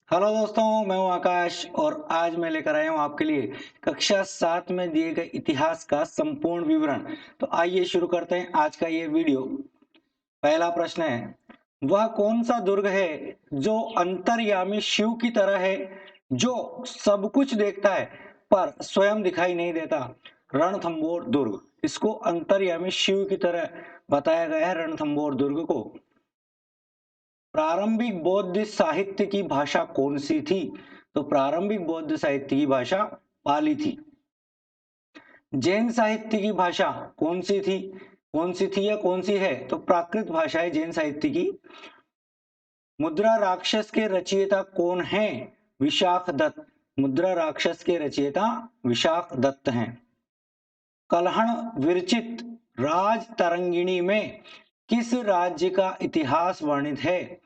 Hello दोस्तों, मैं हूं आकाश और आज मैं लेकर आया हूं आपके लिए कक्षा 7 में दिए गए इतिहास का संपूर्ण विवरण। तो आइए शुरू करते हैं आज का ये वीडियो। पहला प्रश्न है, वह कौन सा दुर्ग है जो अंतर्यामी शिव की तरह है, जो सब कुछ देखता है पर स्वयं दिखाई नहीं देता? रणथंबोर दुर्ग। इसको अंतर्यामी शिव की तरह बताया गया है रणथंबोर दुर्ग को। प्रारंभिक बौद्ध साहित्य की भाषा कौन सी थी? तो प्रारंभिक बौद्ध साहित्य की भाषा पाली थी। जैन साहित्य की भाषा कौन सी थी? कौन सी थी या कौन सी है? तो प्राकृत भाषा है जैन साहित्य की। मुद्रा राक्षस के रचयिता कौन है? विशाख दत्त। मुद्रा राक्षस के रचयिता विशाख दत्त हैं। कल्हण विरचित राज तरंगिणी में किस राज्य का इतिहास वर्णित है?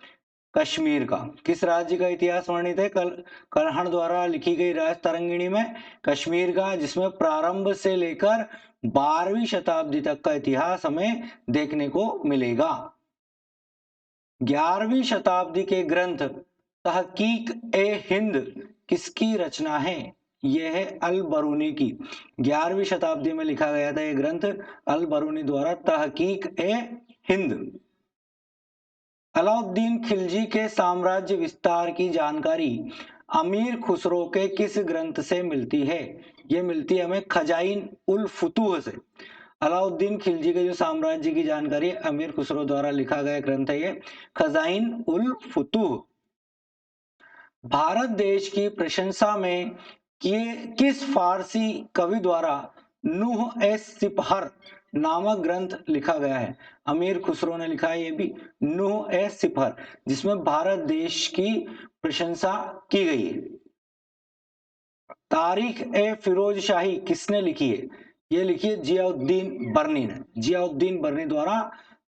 कश्मीर का। किस राज्य का इतिहास वर्णित है कल्हण द्वारा लिखी गई राज तरंगिणी में? कश्मीर का, जिसमें प्रारंभ से लेकर 12वीं शताब्दी तक का इतिहास हमें देखने को मिलेगा। 11वीं शताब्दी के ग्रंथ तहकीक ए हिंद किसकी रचना है? यह है अल बरूनी की। 11वीं शताब्दी में लिखा गया था यह ग्रंथ अल बरूनी द्वारा, तहकीक ए हिंद। अलाउद्दीन खिलजी के साम्राज्य विस्तार की जानकारी अमीर खुसरो के किस ग्रंथ से मिलती है? ये मिलती है हमें खजाइन उल फुतूह से। अलाउद्दीन खिलजी के जो साम्राज्य की जानकारी अमीर खुसरो द्वारा लिखा गया ग्रंथ है ये खजाइन उल फुतूह। भारत देश की प्रशंसा में किस फारसी कवि द्वारा नूह ए सिपहर नामक ग्रंथ लिखा गया है? अमीर खुसरो ने लिखा है ये भी, नूह ए सिपहर, जिसमें भारत देश की प्रशंसा की गई है। तारीख ए फिरोज शाही किसने लिखी है? ये लिखी है जियाउद्दीन बर्नी ने। जियाउद्दीन बर्नी द्वारा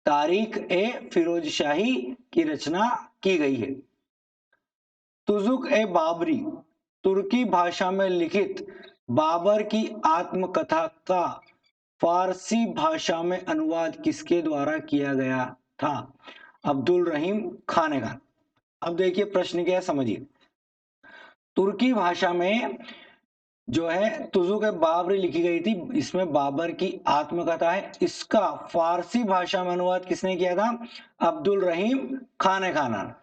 तारीख ए फिरोज शाही की रचना की गई है। तुजुक ए बाबरी तुर्की भाषा में लिखित बाबर की आत्मकथा का फारसी भाषा में अनुवाद किसके द्वारा किया गया था? अब्दुल रहीम खानेगान। अब देखिए प्रश्न क्या है, समझिए। तुर्की भाषा में जो है तुजुक ए बाबरी लिखी गई थी, इसमें बाबर की आत्मकथा है। इसका फारसी भाषा में अनुवाद किसने किया था? अब्दुल रहीम खानेगान।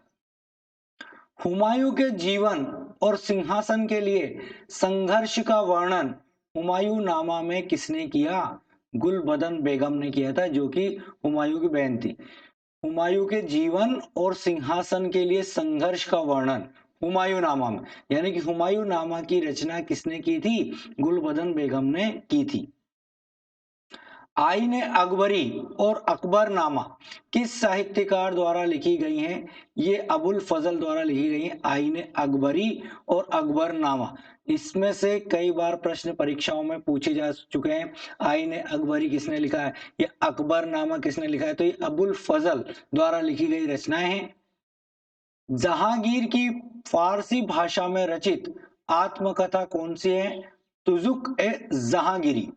हुमायूं के जीवन और सिंहासन के लिए संघर्ष का वर्णन हुमायूं नामा में किसने किया? गुलबदन बेगम ने किया था, जो कि हुमायूं की बहन थी। हुमायूं के जीवन और सिंहासन के लिए संघर्ष का वर्णन हुमायूं नामा में, यानी कि हुमायूं नामा की रचना किसने की थी? गुलबदन बेगम ने की थी। आईने अकबरी और अकबरनामा किस साहित्यकार द्वारा लिखी गई हैं? ये अबुल फजल द्वारा लिखी गई हैं, आईने अकबरी और अकबरनामा। इसमें से कई बार प्रश्न परीक्षाओं में पूछे जा चुके हैं। आईने अकबरी किसने लिखा है, ये अकबरनामा किसने लिखा है? तो ये अबुल फजल द्वारा लिखी गई रचनाएं हैं। जहांगीर की फारसी भाषा में रचित आत्मकथा कौन सी है? तुजुक ए जहांगीरी।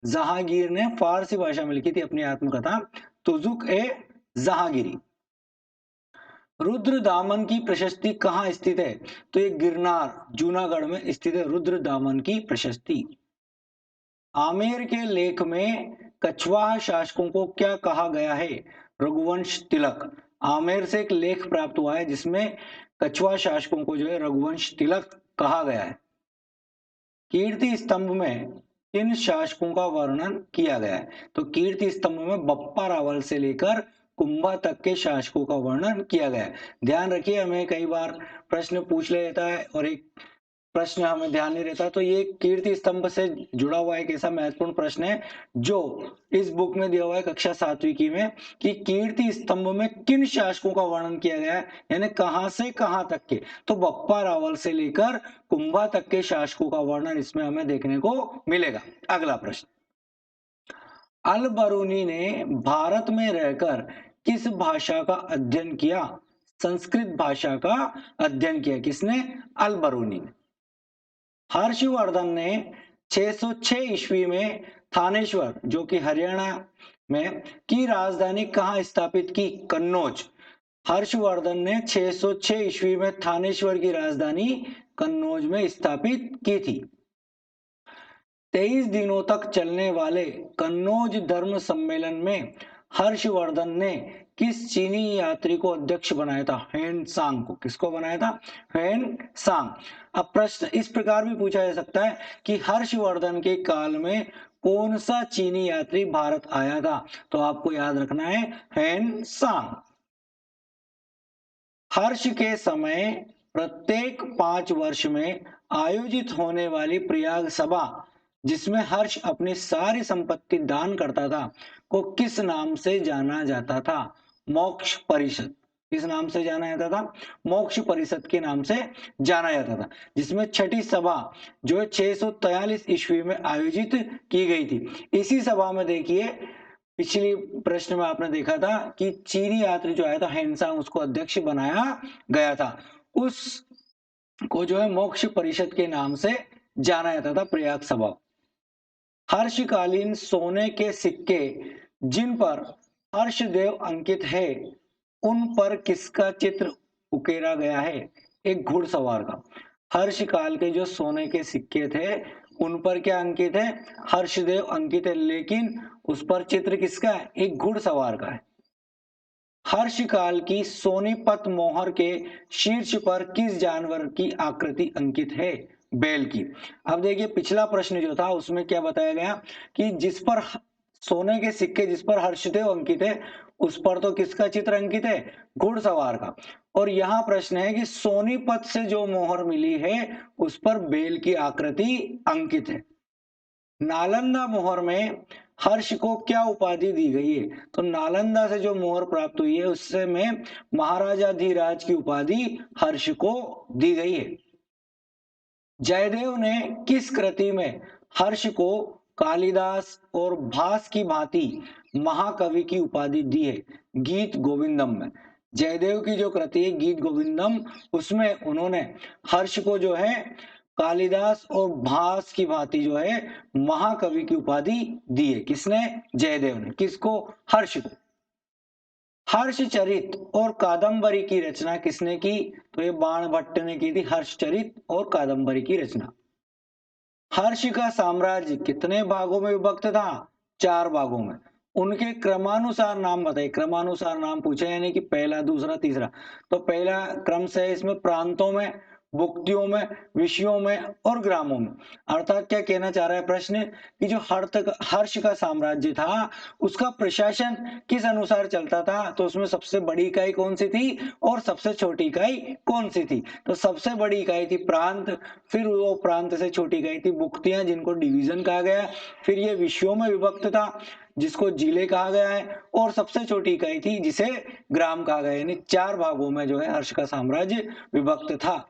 जहांगीर ने फारसी भाषा में लिखी थी अपनी आत्मकथा तुजुक ए जहांगीरी। रुद्र दामन की प्रशस्ति कहाँ स्थित है? तो ये गिरनार जूनागढ़ में स्थित है रुद्र दामन की प्रशस्ति। आमेर के लेख में कछवाहा शासकों को क्या कहा गया है? रघुवंश तिलक। आमेर से एक लेख प्राप्त हुआ है जिसमें कछवाहा शासकों को जो है रघुवंश तिलक कहा गया है। कीर्ति स्तंभ में किन शासकों का वर्णन किया गया है? तो कीर्ति स्तंभ में बप्पा रावल से लेकर कुंभा तक के शासकों का वर्णन किया गया है। ध्यान रखिए, हमें कई बार प्रश्न पूछ लेता है और एक प्रश्न हमें ध्यान नहीं रहता। तो ये कीर्ति स्तंभ से जुड़ा हुआ एक ऐसा महत्वपूर्ण प्रश्न है जो इस बुक में दिया हुआ है कक्षा 7वीं की में, कि कीर्ति स्तंभ में किन शासकों का वर्णन किया गया है, यानी कहां से कहां तक के। तो बप्पा रावल से लेकर कुंभा तक के शासकों का वर्णन इसमें हमें देखने को मिलेगा। अगला प्रश्न, अल बरूनी ने भारत में रहकर किस भाषा का अध्ययन किया? संस्कृत भाषा का अध्ययन किया। किसने? अल बरूनी ने। हर्षवर्धन ने 606 ईस्वी में थानेश्वर, जो कि हरियाणा में, की राजधानी कहाँ स्थापित की? कन्नौज। हर्षवर्धन ने 606 ईस्वी में थानेश्वर की राजधानी कन्नौज में स्थापित की थी। 23 दिनों तक चलने वाले कन्नौज धर्म सम्मेलन में हर्षवर्धन ने किस चीनी यात्री को अध्यक्ष बनाया था? हेन सांग को। किसको बनाया था? हेन सांग। अब प्रश्न इस प्रकार भी पूछा जा सकता है कि हर्षवर्धन के काल में कौन सा चीनी यात्री भारत आया था? तो आपको याद रखना है हेन सांग। हर्ष के समय प्रत्येक 5 वर्ष में आयोजित होने वाली प्रयाग सभा, जिसमें हर्ष अपनी सारी संपत्ति दान करता था, को किस नाम से जाना जाता था? मोक्ष परिषद। किस नाम से जाना जाता था? मोक्ष परिषद के नाम से जाना जाता था, जिसमें छठी सभा जो है 643 ईस्वी में आयोजित की गई थी। इसी सभा में देखिए, पिछली प्रश्न में आपने देखा था कि चीनी यात्री जो आया था हेनसांग, उसको अध्यक्ष बनाया गया था। उस को जो है मोक्ष परिषद के नाम से जाना जाता था, प्रयाग सभा। हर्षकालीन सोने के सिक्के जिन पर हर्षदेव अंकित है, उन पर किसका चित्र उकेरा गया है? एक घुड़सवार का। हर्षकाल के जो सोने के सिक्के थे उन पर क्या अंकित है? हर्षदेव अंकित है, लेकिन उस पर चित्र किसका है? एक घुड़सवार का है। हर्षकाल की सोनीपत मोहर के शीर्ष पर किस जानवर की आकृति अंकित है? बैल की। अब देखिए, पिछला प्रश्न जो था उसमें क्या बताया गया कि जिस पर सोने के सिक्के जिस पर हर्षदेव अंकित है, उस पर तो किसका चित्र अंकित है? घुड़सवार का। और यहाँ प्रश्न है कि सोनीपत से जो मोहर मिली है उस पर बैल की आकृति अंकित है। नालंदा मोहर में हर्ष को क्या उपाधि दी गई है? तो नालंदा से जो मोहर प्राप्त हुई है उससे में महाराजाधिराज की उपाधि हर्ष को दी गई है। जयदेव ने किस कृति में हर्ष को कालिदास और भास की भांति महाकवि की उपाधि दी है? गीत गोविंदम में। जयदेव की जो कृति है गीत गोविंदम, उसमें उन्होंने हर्ष को जो है कालिदास और भास की भांति जो है महाकवि की उपाधि दी है। किसने? जयदेव ने। किसको? हर्ष को। हर्षचरित और कादंबरी की रचना किसने की? तो ये बाणभट्ट ने की थी हर्षचरित और कादंबरी की रचना। हर्ष का साम्राज्य कितने भागों में विभक्त था? 4 भागों में। उनके क्रमानुसार नाम बताइए। क्रमानुसार नाम पूछे, यानी कि पहला, दूसरा, तीसरा। तो पहला क्रम से इसमें प्रांतों में, भुक्तियों में, विषयों में और ग्रामों में। अर्थात क्या कहना चाह रहा है प्रश्न कि जो हर्ष का साम्राज्य था उसका प्रशासन किस अनुसार चलता था? तो उसमें सबसे बड़ी इकाई कौन सी थी और सबसे छोटी इकाई कौन सी थी? तो सबसे बड़ी इकाई थी प्रांत, फिर वो प्रांत से छोटी इकाई थी भुक्तियां, जिनको डिवीजन कहा गया, फिर ये विषयों में विभक्त था जिसको जिले कहा गया है, और सबसे छोटी इकाई थी जिसे ग्राम कहा गया। यानी 4 भागों में जो है हर्ष का साम्राज्य विभक्त था।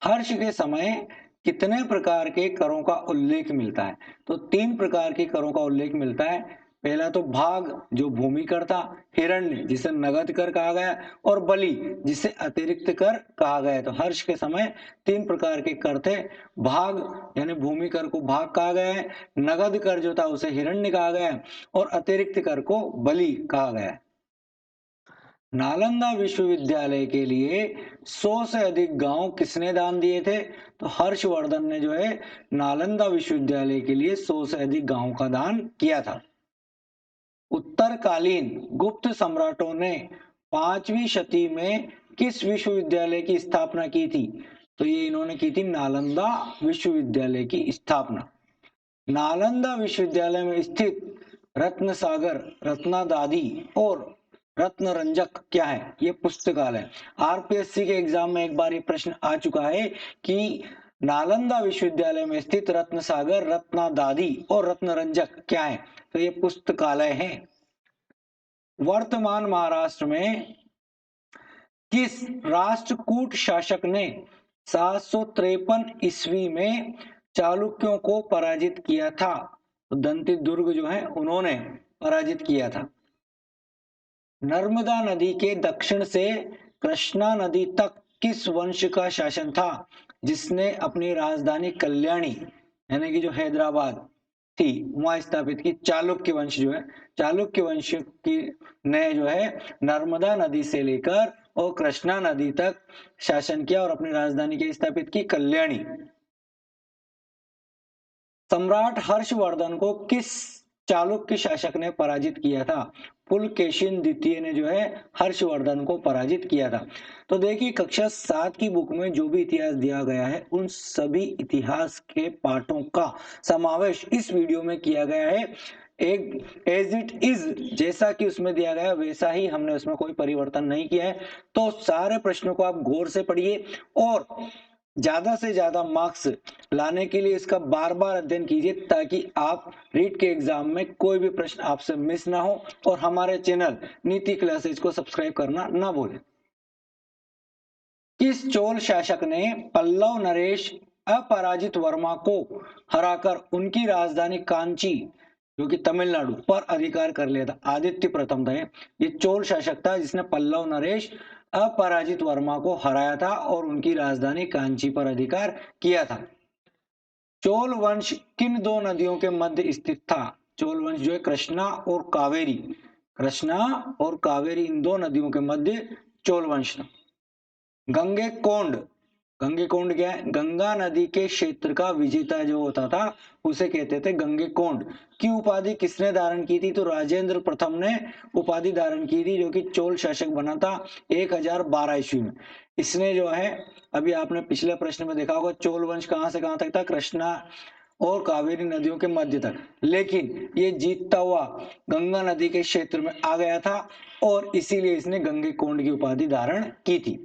हर्ष के समय कितने प्रकार के करों का उल्लेख मिलता है? तो 3 प्रकार के करों का उल्लेख मिलता है। पहला तो भाग, जो भूमि कर था, हिरण्य जिसे नगद कर कहा गया, और बलि जिसे अतिरिक्त कर कहा गया। तो हर्ष के समय 3 प्रकार के कर थे। भाग यानी भूमि कर को भाग कहा गया है, नगद कर जो था उसे हिरण्य कहा गया है, और अतिरिक्त कर को बलि कहा गया है। नालंदा विश्वविद्यालय के लिए 100 से अधिक गांव किसने दान दिए थे? तो हर्षवर्धन ने जो है नालंदा विश्वविद्यालय के लिए 100 से अधिक गांवों का दान किया था। उत्तरकालीन गुप्त सम्राटों ने 5वीं शती में किस विश्वविद्यालय की स्थापना की थी? तो ये इन्होंने की थी नालंदा विश्वविद्यालय की स्थापना। नालंदा विश्वविद्यालय में स्थित रत्नसागर, रत्नादादी और रत्नरंजक क्या है? ये पुस्तकालय। आरपीएससी के एग्जाम में एक बार ये प्रश्न आ चुका है कि नालंदा विश्वविद्यालय में स्थित रत्नसागर, रत्नादादी और रत्नरंजक क्या है? तो ये पुस्तकालय है। वर्तमान महाराष्ट्र में किस राष्ट्रकूट शासक ने 753 ईस्वी में चालुक्यों को पराजित किया था? तो दंती दुर्ग जो है उन्होंने पराजित किया था। नर्मदा नदी के दक्षिण से कृष्णा नदी तक किस वंश का शासन था जिसने अपनी राजधानी कल्याणी यानी कि जो हैदराबाद थी वहां स्थापित की। चालुक्य वंश जो है, चालुक्य वंश की ने जो है नर्मदा नदी से लेकर और कृष्णा नदी तक शासन किया और अपनी राजधानी की स्थापित की, कल्याणी। सम्राट हर्षवर्धन को किस चालुक्य शासक ने पराजित किया था? पुलकेशिन द्वितीय ने जो है हर्षवर्धन को पराजित किया था। तो देखिए कक्षा 7 की बुक में जो भी इतिहास दिया गया है उन सभी इतिहास के पाठों का समावेश इस वीडियो में किया गया है। एक एज इट इज जैसा कि उसमें दिया गया वैसा ही हमने उसमें कोई परिवर्तन नहीं किया है। तो सारे प्रश्नों को आप गौर से पढ़िए और ज्यादा से ज्यादा मार्क्स लाने के लिए इसका बार बार अध्ययन कीजिए ताकि आप रीट के एग्जाम में कोई भी प्रश्न आपसे मिस ना हो। और हमारे चैनल नीति क्लासेज को सब्सक्राइब करना ना भूलें। किस चोल शासक ने पल्लव नरेश अपराजित वर्मा को हराकर उनकी राजधानी कांची जो कि तमिलनाडु पर अधिकार कर लिया था? आदित्य प्रथम था ये चोल शासक था जिसने पल्लव नरेश अपराजित वर्मा को हराया था और उनकी राजधानी कांची पर अधिकार किया था। चोल वंश किन दो नदियों के मध्य स्थित था? चोल वंश जो है कृष्णा और कावेरी, कृष्णा और कावेरी इन दो नदियों के मध्य चोल वंश था। गंगेकोंड, गंगेकोंड क्या है? गंगा नदी के क्षेत्र का विजेता जो होता था उसे कहते थे गंगेकोंड की उपाधि किसने धारण की थी? तो राजेंद्र प्रथम ने उपाधि धारण की थी जो कि चोल शासक बना था 1012 ईस्वी में। इसने जो है अभी आपने पिछले प्रश्न में देखा होगा चोल वंश कहां से कहां तक था? कृष्णा और कावेरी नदियों के मध्य तक, लेकिन ये जीतता हुआ गंगा नदी के क्षेत्र में आ गया था और इसीलिए इसने गंगेकोंड की उपाधि धारण की थी।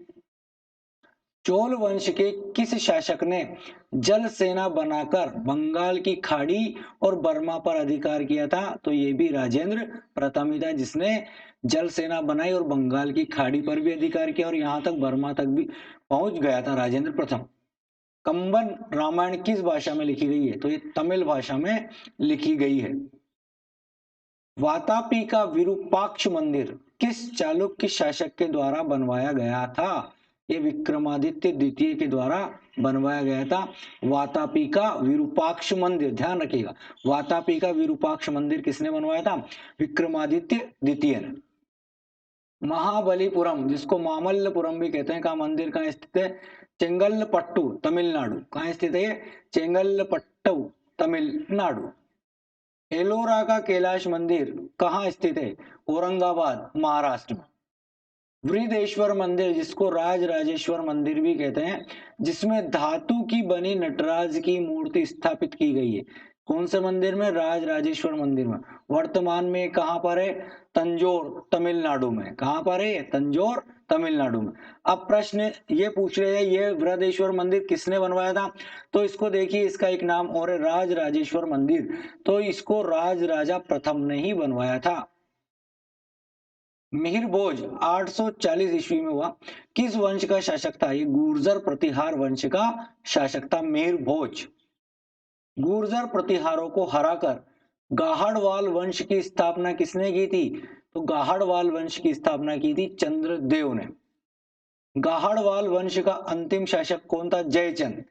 चोल वंश के किस शासक ने जल सेना बनाकर बंगाल की खाड़ी और बर्मा पर अधिकार किया था? तो ये भी राजेंद्र प्रथम ही था जिसने जल सेना बनाई और बंगाल की खाड़ी पर भी अधिकार किया और यहां तक बर्मा तक भी पहुंच गया था राजेंद्र प्रथम। कंबन रामायण किस भाषा में लिखी गई है? तो ये तमिल भाषा में लिखी गई है। वातापी का विरूपाक्ष मंदिर किस चालुक्य शासक के द्वारा बनवाया गया था? ये विक्रमादित्य द्वितीय के द्वारा बनवाया गया था। वातापी का विरूपाक्ष मंदिर, ध्यान रखिएगा, वातापी का विरूपाक्ष मंदिर किसने बनवाया था? विक्रमादित्य द्वितीय ने। महाबलीपुरम जिसको मामल्लपुरम भी कहते हैं का मंदिर कहाँ स्थित है? चेंगलपट्टू तमिलनाडु। कहाँ स्थित है? चेंगलपट्टू तमिलनाडु। एलोरा का कैलाश मंदिर कहाँ स्थित है? औरंगाबाद महाराष्ट्र में। वृहदेश्वर मंदिर जिसको राज राजेश्वर मंदिर भी कहते हैं जिसमें धातु की बनी नटराज की मूर्ति स्थापित की गई है, कौन से मंदिर में? राज राजेश्वर मंदिर में। वर्तमान में कहां पर है? तंजौर तमिलनाडु में। कहां पर है? तंजौर तमिलनाडु में। अब प्रश्न ये पूछ रहे हैं ये बृहदेश्वर मंदिर किसने बनवाया था? तो इसको देखिए इसका एक नाम और है राज राजेश्वर मंदिर। तो इसको राज राजा प्रथम ने ही बनवाया था। मिहिर भोज 840 ईस्वी में हुआ, किस वंश का शासक था? ये गुर्जर प्रतिहार वंश का शासक था मिहिर भोज। गुर्जर प्रतिहारों को हराकर गाहड़वाल वंश की स्थापना किसने की थी? तो गाहड़वाल वंश की स्थापना की थी चंद्रदेव ने। गाहड़वाल वंश का अंतिम शासक कौन था? जयचंद।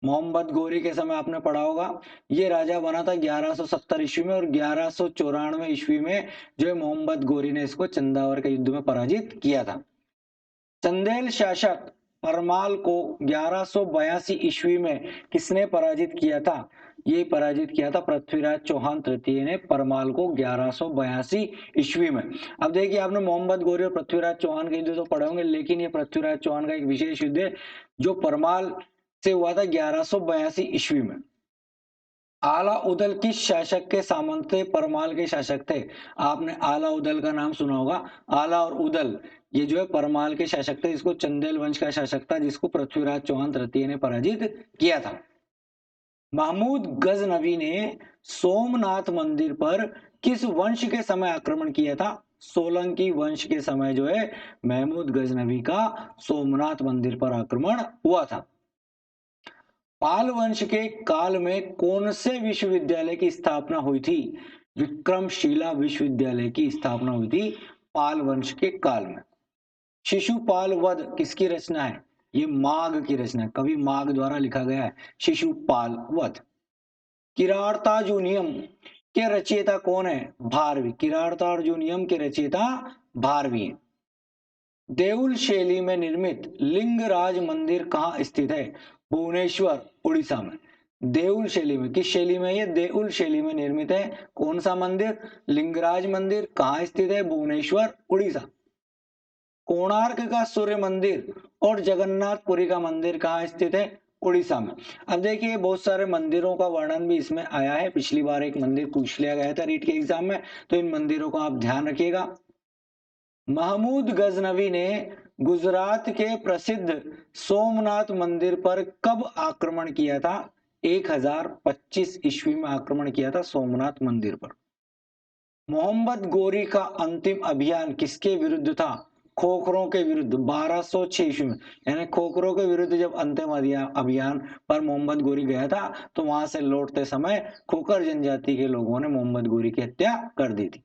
मोहम्मद गोरी के समय आपने पढ़ा होगा, ये राजा बना था 1170 ईस्वी में और 1194 ईस्वी में जो है मोहम्मद गोरी ने इसको चंदावर के युद्ध में पराजित किया था। चंदेल शासक परमाल को 1182 ईस्वी में किसने पराजित किया था? ये पराजित किया था पृथ्वीराज चौहान तृतीय ने परमाल को 1182 ईस्वी में। अब देखिए आपने मोहम्मद गोरी और पृथ्वीराज चौहान के युद्ध तो पढ़े होंगे, लेकिन ये पृथ्वीराज चौहान का एक विशेष युद्ध है जो परमाल से हुआ था 1182 ईस्वी में। आला उदल किस शासक के सामंत थे? परमाल के शासक थे। आपने आला उदल का नाम सुना होगा। आला और उदल ये जो है परमाल के शासक थे, इसको चंदेल वंश का शासक था जिसको पृथ्वीराज चौहान तृतीय ने पराजित किया था। महमूद गजनवी ने सोमनाथ मंदिर पर किस वंश के समय आक्रमण किया था? सोलंकी वंश के समय जो है महमूद गजनवी का सोमनाथ मंदिर पर आक्रमण हुआ था। पाल वंश के काल में कौन से विश्वविद्यालय की स्थापना हुई थी? विक्रमशिला विश्वविद्यालय की स्थापना हुई थी पाल वंश के काल में। शिशुपाल वध किसकी रचना है? ये माघ की रचना है, कवि माघ द्वारा लिखा गया है शिशुपाल वध। किरातार्जुनीयम के रचयिता कौन है? भारवी। किरातार्जुनीयम के रचयिता भारवी हैं। देउल शैली में निर्मित लिंगराज मंदिर कहाँ स्थित है? भुवनेश्वर, उड़ीसा में। देउल शैली में, किस शैली में? ये देउल शैली में निर्मित है। कौन सा मंदिर? लिंगराज मंदिर। कहाँ स्थित है? भुवनेश्वर, उड़ीसा। कोणार्क का सूर्य मंदिर और जगन्नाथपुरी का मंदिर कहाँ स्थित है? उड़ीसा में। अब देखिए बहुत सारे मंदिरों का वर्णन भी इसमें आया है। पिछली बार एक मंदिर पूछ लिया गया था रीट के एग्जाम में, तो इन मंदिरों का आप ध्यान रखिएगा। महमूद गजनवी ने गुजरात के प्रसिद्ध सोमनाथ मंदिर पर कब आक्रमण किया था? 1025 ईस्वी में आक्रमण किया था सोमनाथ मंदिर पर। मोहम्मद गोरी का अंतिम अभियान किसके विरुद्ध था? खोखरों के विरुद्ध, 1206 ईस्वी में। यानी खोखरों के विरुद्ध जब अंतिम अभियान पर मोहम्मद गोरी गया था, तो वहां से लौटते समय खोखर जनजाति के लोगों ने मोहम्मद गोरी की हत्या कर दी थी।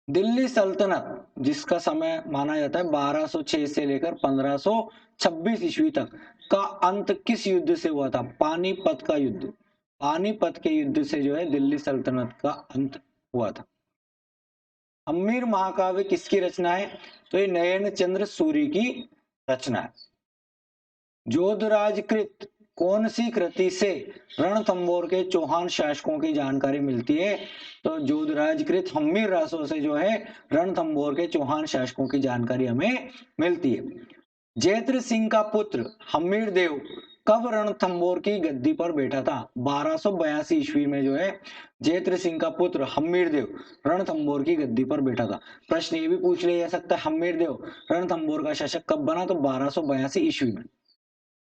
दिल्ली सल्तनत, जिसका समय माना जाता है 1206 से लेकर 1526 ईस्वी तक, का अंत किस युद्ध से हुआ था? पानीपत का युद्ध। पानीपत के युद्ध से जो है दिल्ली सल्तनत का अंत हुआ था। हम्मीर महाकाव्य किसकी रचना है? तो ये नयन चंद्र सूरी की रचना है। जोधराजकृत कौन सी कृति से रणथंभौर के चौहान शासकों की जानकारी मिलती है? तो जोधराजकृत हम्मीर रासों से जो है रणथंभौर के चौहान शासकों की जानकारी हमें मिलती है। जैत्र सिंह का पुत्र हम्मीर देव कब रणथंभौर की गद्दी पर बैठा था? 1282 ईस्वी में जो है जैत्र सिंह का पुत्र हम्मीर देव रणथंभौर की गद्दी पर बैठा था। प्रश्न ये भी पूछ लिया जा सकता है हम्मीर देव रणथंभौर का शासक कब बना? तो 1282 ईस्वी में।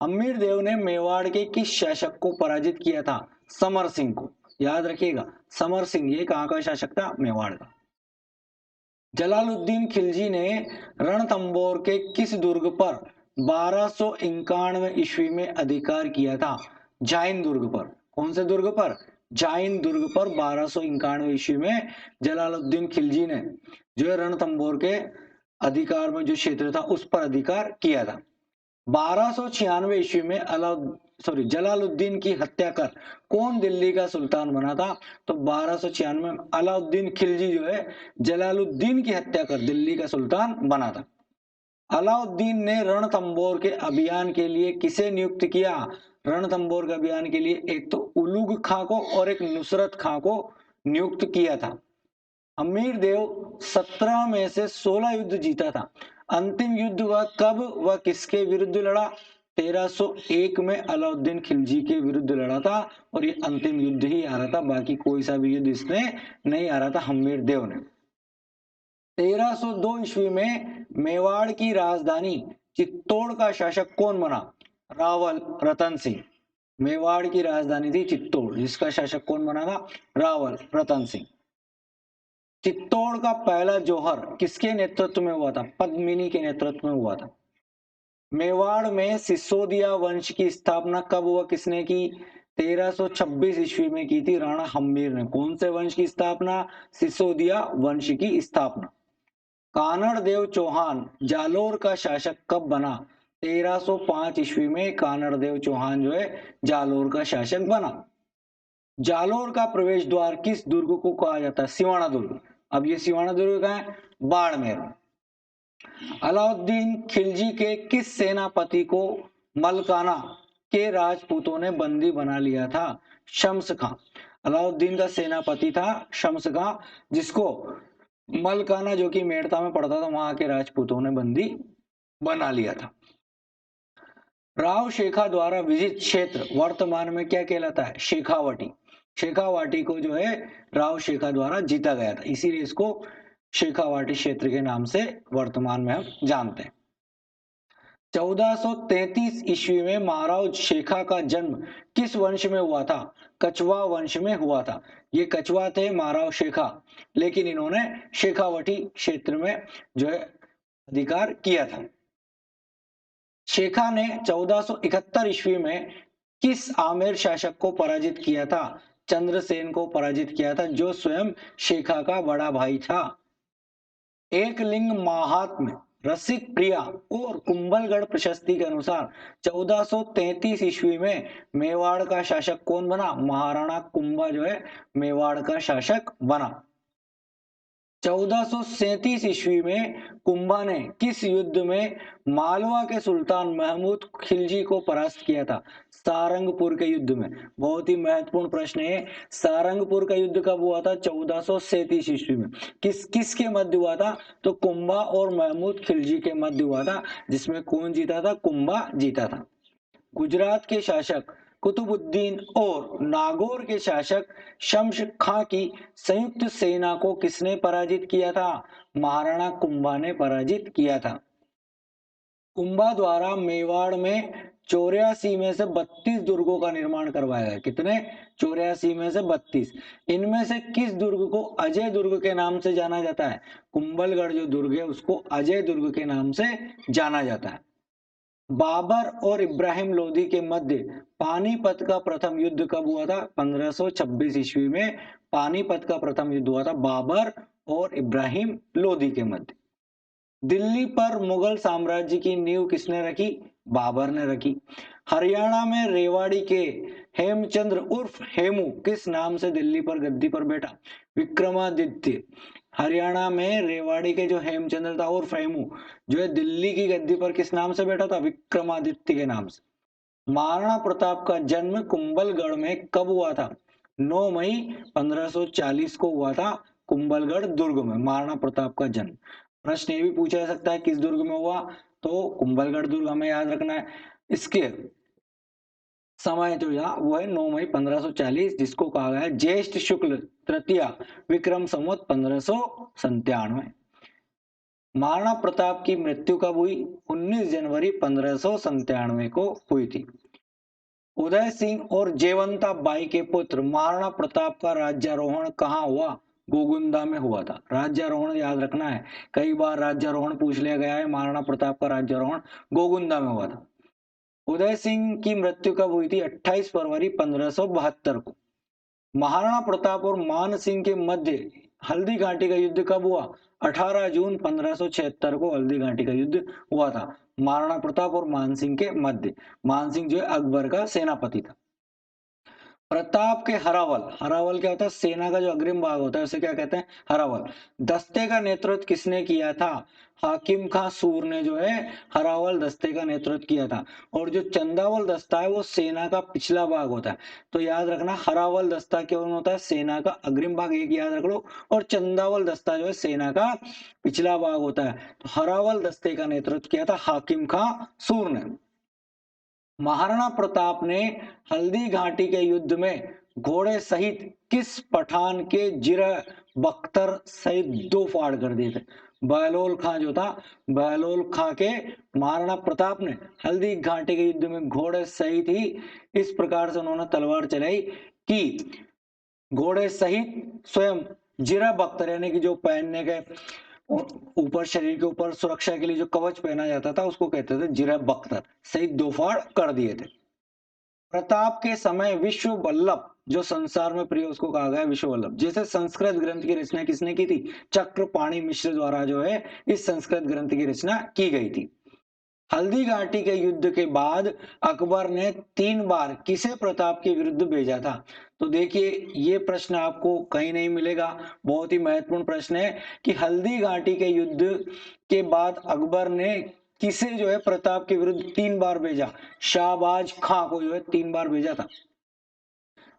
हम्मीर देव ने मेवाड़ के किस शासक को पराजित किया था? समर सिंह को। याद रखिएगा, समर सिंह ये कहाँ का शासक था? मेवाड़ का। जलालुद्दीन खिलजी ने रणथंभौर के किस दुर्ग पर 1291 ईस्वी में अधिकार किया था? जाइन दुर्ग पर। कौन से दुर्ग पर? जाइन दुर्ग पर 1291 ईस्वी में जलालुद्दीन खिलजी ने जो है रणथंभौर के अधिकार में जो क्षेत्र था उस पर अधिकार किया था। 1296 ईस्वी में जलालुद्दीन की हत्या कर कौन दिल्ली का सुल्तान बना था? तो 1296 में अलाउद्दीन खिलजी जो है जलालुद्दीन की हत्या कर दिल्ली का सुल्तान बना था। अलाउद्दीन ने रणथंभौर के अभियान के लिए किसे नियुक्त किया? रणथंभौर के अभियान के लिए एक तो उलुग खां को और एक नुसरत खां को नियुक्त किया था। हम्मीर देव 17 में से 16 युद्ध जीता था। अंतिम युद्ध वह कब व किसके विरुद्ध लड़ा? 1301 में अलाउद्दीन खिलजी के विरुद्ध लड़ा था और ये अंतिम युद्ध ही आ रहा था, बाकी कोई सा भी युद्ध इसने नहीं आ रहा था हम्मीर देव ने। 1302 ईस्वी में मेवाड़ की राजधानी चित्तौड़ का शासक कौन बना? रावल रतन सिंह। मेवाड़ की राजधानी थी चित्तौड़, जिसका शासक कौन बना था? रावल रतन सिंह। चित्तौड़ का पहला जौहर किसके नेतृत्व में हुआ था? पद्मिनी के नेतृत्व में हुआ था। मेवाड़ में सिसोदिया वंश की स्थापना कब हुआ? किसने की? 1326 ईस्वी में की थी राणा हम्मीर ने। कौन से वंश की स्थापना? सिसोदिया वंश की स्थापना। कानड़ देव चौहान जालोर का शासक कब बना? 1305 ईस्वी में कानड़ देव चौहान जो है जालोर का शासक बना। जालोर का प्रवेश द्वार किस दुर्ग को कहा जाता है? सिवाना दुर्ग। अब ये सिवाना दुर्ग कहाँ है? बाड़मेर। अलाउद्दीन खिलजी के किस सेनापति को मलकाना के राजपूतों ने बंदी बना लिया था? शम्स खां। अलाउद्दीन का सेनापति था शम्स खां, जिसको मलकाना जो कि मेड़ता में पड़ता था वहां के राजपूतों ने बंदी बना लिया था। राव शेखा द्वारा विजित क्षेत्र वर्तमान में क्या कहलाता है? शेखावाटी। शेखावाटी को जो है राव शेखा द्वारा जीता गया था, इसीलिए इसको शेखावाटी क्षेत्र के नाम से वर्तमान में हम जानते हैं। 1433 ईस्वी में महाराव शेखा का जन्म किस वंश में हुआ था? कछवा वंश में हुआ था। ये कछवा थे महाराव शेखा, लेकिन इन्होंने शेखावाटी क्षेत्र में जो है अधिकार किया था। शेखा ने 1471 ईस्वी में किस आमेर शासक को पराजित किया था? चंद्रसेन को पराजित किया था, जो स्वयं शेखा का बड़ा भाई था। एक लिंग महात्म्य रसिक प्रिया और कुंभलगढ़ प्रशस्ति के अनुसार 1433 ईस्वी में मेवाड़ का शासक कौन बना? महाराणा कुंभा जो है मेवाड़ का शासक बना। 1437 ईस्वी में कुंभा ने किस युद्ध में मालवा के सुल्तान महमूद खिलजी को परास्त किया था? सारंगपुर के युद्ध में। बहुत ही महत्वपूर्ण प्रश्न है। सारंगपुर का युद्ध कब हुआ था? 1437 ईस्वी में। किसके मध्य हुआ था? तो कुंभा और महमूद खिलजी के मध्य हुआ था, जिसमें कौन जीता था? कुंभा जीता था। गुजरात के शासक कुतुबुद्दीन और नागौर के शासक शम्स खां की संयुक्त सेना को किसने पराजित किया था? महाराणा कुंभा ने पराजित किया था। कुंभा द्वारा मेवाड़ में 84 में से 32 दुर्गों का निर्माण करवाया गया। कितने? 84 में से 32। इनमें से किस दुर्ग को अजय दुर्ग के नाम से जाना जाता है? कुंभलगढ़ जो दुर्ग है उसको अजय दुर्ग के नाम से जाना जाता है। बाबर और इब्राहिम लोदी के मध्य पानीपत का प्रथम युद्ध कब हुआ था? 1526 ईस्वी में पानीपत का प्रथम युद्ध हुआ था बाबर और इब्राहिम लोदी के मध्य। दिल्ली पर मुगल साम्राज्य की नींव किसने रखी? बाबर ने रखी। हरियाणा में रेवाड़ी के हेमचंद्र उर्फ हेमू किस नाम से दिल्ली पर गद्दी पर बैठा? विक्रमादित्य। हरियाणा में रेवाड़ी के जो हेमचंद्र था उर्फ हेमू जो है दिल्ली की गद्दी पर किस नाम से बैठा था? विक्रमादित्य के नाम से। महाराणा प्रताप का जन्म कुंभलगढ़ में कब हुआ था? 9 मई 1540 को हुआ था कुंभलगढ़ दुर्ग में महाराणा प्रताप का जन्म। प्रश्न ये भी पूछा जा सकता है किस दुर्ग में हुआ? तो कुंभलगढ़ दुर्ग हमें याद रखना है। इसके समय जो था वो है 9 मई 1540, जिसको कहा गया है ज्येष्ठ शुक्ल तृतीया विक्रम संवत 1597। महाराणा प्रताप की मृत्यु कब हुई? 19 जनवरी 1597 को हुई थी। उदय सिंह और जयवंता बाई के पुत्र महाराणा प्रताप का राज्यारोहण कहाँ हुआ? गोगुंदा में हुआ था। राज्यारोहण याद रखना है, कई बार राज्यारोहण पूछ लिया गया है। महाराणा प्रताप का राज्यारोहण गोगुंदा में हुआ था। उदय सिंह की मृत्यु कब हुई थी? 28 फरवरी 1572 को। महाराणा प्रताप और मान सिंह के मध्य हल्दी घाटी का युद्ध कब हुआ? 18 जून 1576 को हल्दी घाटी का युद्ध हुआ था महाराणा प्रताप और मान सिंह के मध्य। मान सिंह जो है अकबर का सेनापति था। प्रताप के हरावल, हरावल क्या होता है? सेना का जो अग्रिम भाग होता है उसे क्या कहते हैं? हरावल। दस्ते का नेतृत्व किसने किया था? हाकिम खां सूर ने जो है हरावल दस्ते का नेतृत्व किया था। और जो चंदावल दस्ता है वो सेना का पिछला भाग होता है। तो याद रखना हरावल दस्ता कौन होता है? सेना का अग्रिम भाग, एक याद रख लो। और चंदावल दस्ता जो है सेना का पिछला भाग होता है। तो हरावल दस्ते का नेतृत्व किया था हाकिम खां सूर ने। महाराणा प्रताप ने हल्दी घाटी के युद्ध में घोड़े सहित किस पठान के जिरह बख्तर सहित 2 फाड़ कर दिए थे? बहलोल खां जो था, बहलोल खां के महाराणा प्रताप ने हल्दी घाटी के युद्ध में घोड़े सहित ही इस प्रकार से उन्होंने तलवार चलाई कि घोड़े सहित स्वयं जिरह बख्तर यानी कि जो पहनने के ऊपर शरीर के ऊपर सुरक्षा के लिए जो कवच पहना जाता था उसको कहते थे जिरह बख्तर, सहित 2 फाड़ कर दिए थे। प्रताप के समय विश्व वल्लभ जो संसार में प्रिय उसको कहा गया विश्व वल्लभ। जैसे संस्कृत ग्रंथ की रचना किसने की थी? चक्रपाणि मिश्र द्वारा जो है इस संस्कृत ग्रंथ की रचना की गई थी। हल्दी घाटी के युद्ध के बाद अकबर ने 3 बार किसे प्रताप के विरुद्ध भेजा था? तो देखिए ये प्रश्न आपको कहीं नहीं मिलेगा। बहुत ही महत्वपूर्ण प्रश्न है कि हल्दी घाटी के युद्ध के बाद अकबर ने किसे जो है प्रताप के विरुद्ध 3 बार भेजा? शाहबाज खां को जो है 3 बार भेजा था।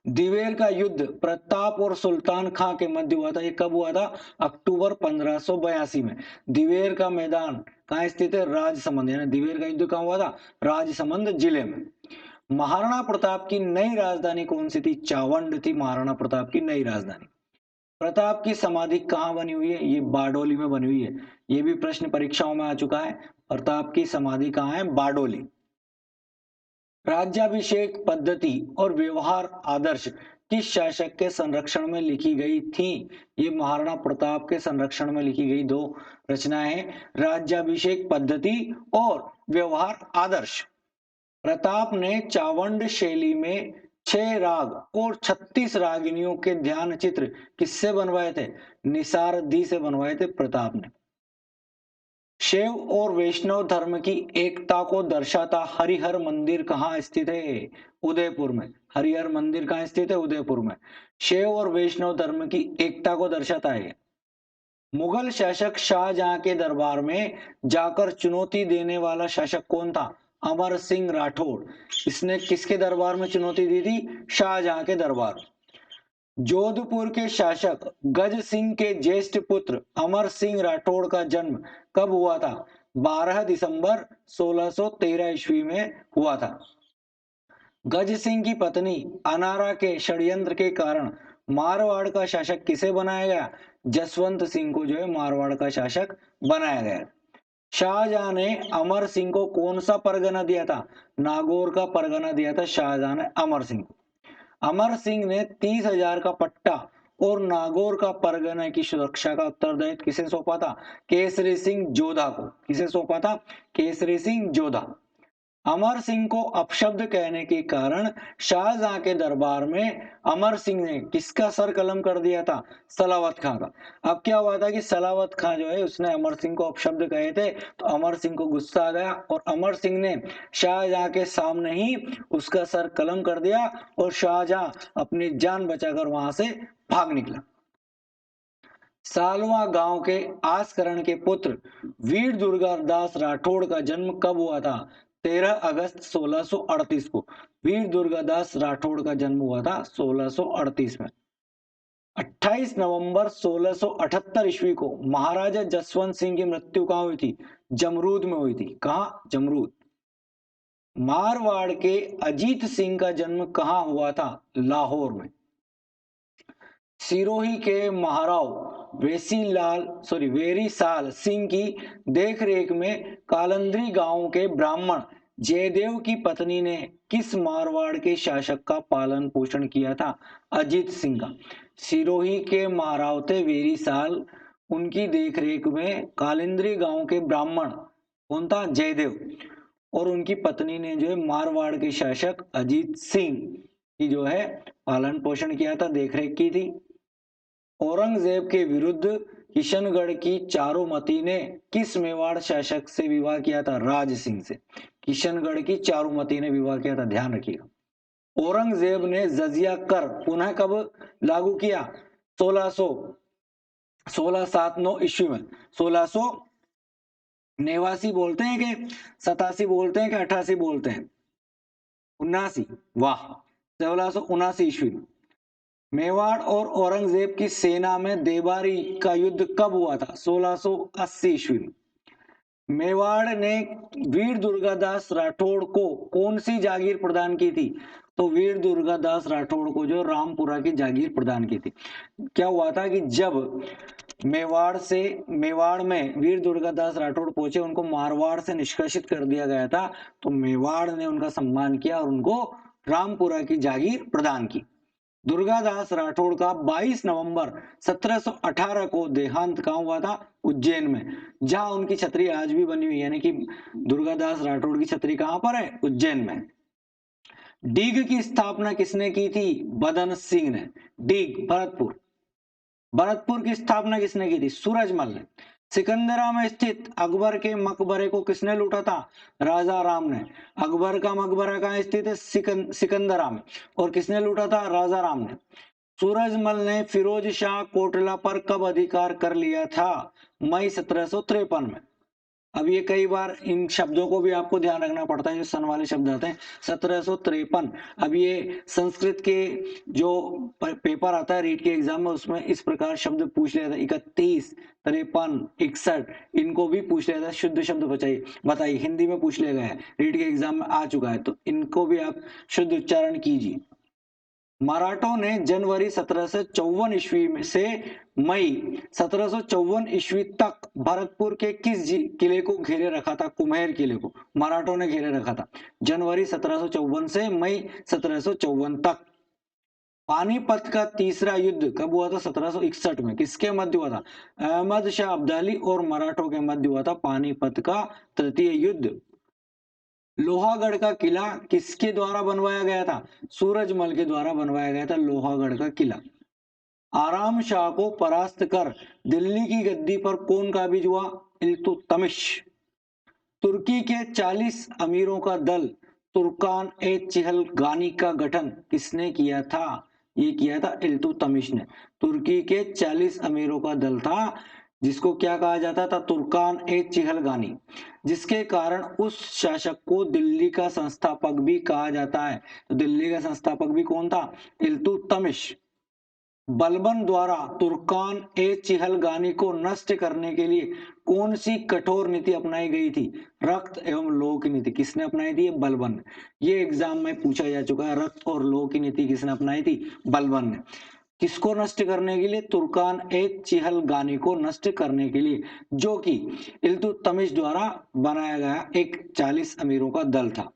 दिवेर का युद्ध प्रताप और सुल्तान खां के मध्य हुआ था। ये कब हुआ था? अक्टूबर 1582 में। दिवेर का मैदान कहाँ स्थित है? राजसमंद, यानी दिवेर का युद्ध कहाँ हुआ था? राजसमंद जिले में। महाराणा प्रताप की नई राजधानी कौन सी थी? चावंड थी महाराणा प्रताप की नई राजधानी। प्रताप की समाधि कहाँ बनी हुई है? ये बारडोली में बनी हुई है। ये भी प्रश्न परीक्षाओं में आ चुका है। प्रताप की समाधि कहाँ है? बारडोली। राज्याभिषेक पद्धति और व्यवहार आदर्श किस शासक के संरक्षण में लिखी गई थी? ये महाराणा प्रताप के संरक्षण में लिखी गई 2 रचनाएं हैं, राज्याभिषेक पद्धति और व्यवहार आदर्श। प्रताप ने चावंड शैली में 6 राग और 36 रागिनियों के ध्यान चित्र किससे बनवाए थे? निसार दी से बनवाए थे प्रताप ने। शैव और वैष्णव धर्म की एकता को दर्शाता हरिहर मंदिर कहाँ स्थित है? उदयपुर में। हरिहर मंदिर कहाँ स्थित है? उदयपुर में। शैव और वैष्णव धर्म की एकता को दर्शाता है। मुगल शासक शाहजहां के दरबार में जाकर चुनौती देने वाला शासक कौन था? अमर सिंह राठौड़। इसने किसके दरबार में चुनौती दी थी? शाहजहां के दरबार। जोधपुर के शासक गज सिंह के ज्येष्ठ पुत्र अमर सिंह राठौड़ का जन्म कब हुआ था? 12 दिसंबर 1613 ईस्वी में हुआ था। गज सिंह की पत्नी अनारा के षड्यंत्र के कारण मारवाड़ का शासक किसे बनाया गया? जसवंत सिंह को जो है मारवाड़ का शासक बनाया गया। शाहजहां ने अमर सिंह को कौन सा परगना दिया था? नागौर का परगना दिया था शाहजहां ने अमर सिंह को। अमर सिंह ने 30,000 का पट्टा और नागौर का परगना की सुरक्षा का उत्तरदायित्व किसे सौंपा था? केसरी सिंह जोधा को। किसे सौंपा था? केसरी सिंह जोधा। अमर सिंह को अपशब्द कहने के कारण शाहजहां के दरबार में अमर सिंह ने किसका सर कलम कर दिया था? सलावत खां का। अब क्या हुआ था कि सलावत खां जो है उसने अमर सिंह को अपशब्द कहे थे, तो अमर सिंह को गुस्सा आ गया और अमर सिंह ने शाहजहां के सामने ही उसका सर कलम कर दिया और शाहजहां अपनी जान बचाकर वहां से भाग निकला। सालवा गांव के आसकरण के पुत्र वीर दुर्गादास राठौड़ का जन्म कब हुआ था? 13 अगस्त 1638 को वीर दुर्गादास राठौड़ का जन्म हुआ था 1638 में। 28 नवंबर 1678 ईस्वी को महाराजा जसवंत सिंह की मृत्यु कहाँ हुई थी? जमरूद में हुई थी। कहाँ? जमरूद। मारवाड़ के अजीत सिंह का जन्म कहाँ हुआ था? लाहौर में। सिरोही के महाराव वेरी साल सिंह की देखरेख में कालंद्री गांव के ब्राह्मण जयदेव की पत्नी ने किस मारवाड़ के शासक का पालन पोषण किया था? अजीत सिंह का। सिरोही के महाराव थे वेरी साल, उनकी देखरेख में कालिंद्री गांव के ब्राह्मण कौन था? जयदेव। और उनकी पत्नी ने जो है मारवाड़ के शासक अजीत सिंह की जो है पालन पोषण किया था, देखरेख की थी। औरंगजेब के विरुद्ध किशनगढ़ की चारुमती ने किस मेवाड़ शासक से विवाह किया था? राज सिंह से। किशनगढ़ की चारुमती ने विवाह किया था, ध्यान रखिएगा। औरंगजेब ने जजिया कर पुनः कब लागू किया? 1679 ईस्वी में। 1689 बोलते हैं कि 87 बोलते हैं कि 88 बोलते हैं? 79। वाह। 1679 ईस्वी में। मेवाड़ और औरंगजेब की सेना में देबारी का युद्ध कब हुआ था? 1680 ईस्वी में। मेवाड़ ने वीर दुर्गादास राठौड़ को कौन सी जागीर प्रदान की थी? तो वीर दुर्गादास राठौड़ को जो रामपुरा की जागीर प्रदान की थी। क्या हुआ था कि जब मेवाड़ में वीर दुर्गादास राठौड़ पहुंचे, उनको मारवाड़ से निष्कासित कर दिया गया था, तो मेवाड़ ने उनका सम्मान किया और उनको रामपुरा की जागीर प्रदान की। दुर्गादास राठौड़ का 22 नवंबर 1718 को देहांत कहाँ हुआ था? उज्जैन में, जहां उनकी छतरी आज भी बनी हुई है। यानी कि दुर्गादास राठौड़ की छतरी कहां पर है? उज्जैन में। डीग की स्थापना किसने की थी? बदन सिंह ने। डीग भरतपुर। भरतपुर की स्थापना किसने की थी? सूरजमल ने। सिकंदरा में स्थित अकबर के मकबरे को किसने लूटा था? राजा राम ने। अकबर का मकबरा कहाँ स्थित है? सिकंदरा में। और किसने लूटा था? राजा राम ने। सूरजमल ने फिरोज शाह कोटला पर कब अधिकार कर लिया था? मई 1753 में। अब ये कई बार इन शब्दों को भी आपको ध्यान रखना पड़ता है, जो सन वाले शब्द आते हैं। 1753। अब ये संस्कृत के जो पेपर आता है रीट के एग्जाम में, उसमें इस प्रकार शब्द पूछ लिया था। 31, 53, 61 इनको भी पूछ लिया था। शुद्ध शब्द बताइए, हिंदी में पूछ लिया गया है, रीट के एग्जाम में आ चुका है, तो इनको भी आप शुद्ध उच्चारण कीजिए। मराठों ने जनवरी 1754 ईस्वी से मई 1754 ईस्वी तक भरतपुर के किस किले को घेरे रखा था? कुम्हेर किले को मराठों ने घेरे रखा था, जनवरी 1754 से मई 1754 तक। पानीपत का तीसरा युद्ध कब हुआ था? 1761 में। किसके मध्य हुआ था? अहमद शाह अब्दाली और मराठों के मध्य हुआ था पानीपत का तृतीय युद्ध। लोहागढ़ का किला किसके द्वारा बनवाया गया था? सूरजमल के द्वारा बनवाया गया था लोहागढ़ का किला। आराम शाह को परास्त कर दिल्ली की गद्दी पर कौन काबिज हुआ? इल्तुतमिश। तुर्की के 40 अमीरों का दल तुर्कान ए चिहलगानी का गठन किसने किया था? ये किया था इल्तुतमिश ने। तुर्की के 40 अमीरों का दल था जिसको क्या कहा जाता था? तुर्कान ए चिहलगानी, जिसके कारण उस शासक को दिल्ली का संस्थापक भी कहा जाता है। तो दिल्ली का संस्थापक भी कौन था? इल्तुतमिश। बलबन द्वारा तुर्कान ए चिहलगानी को नष्ट करने के लिए कौन सी कठोर नीति अपनाई गई थी? रक्त एवं लोह की नीति किसने अपनाई थी? बलबन ने। ये एग्जाम में पूछा जा चुका है, रक्त और लोह की नीति किसने अपनाई थी? बलबन ने। किसको नष्ट करने के लिए? तुर्कान ए चिहलगानी को नष्ट करने के लिए, जो कि इल्तुतमिश द्वारा बनाया गया एक 40 अमीरों का दल था।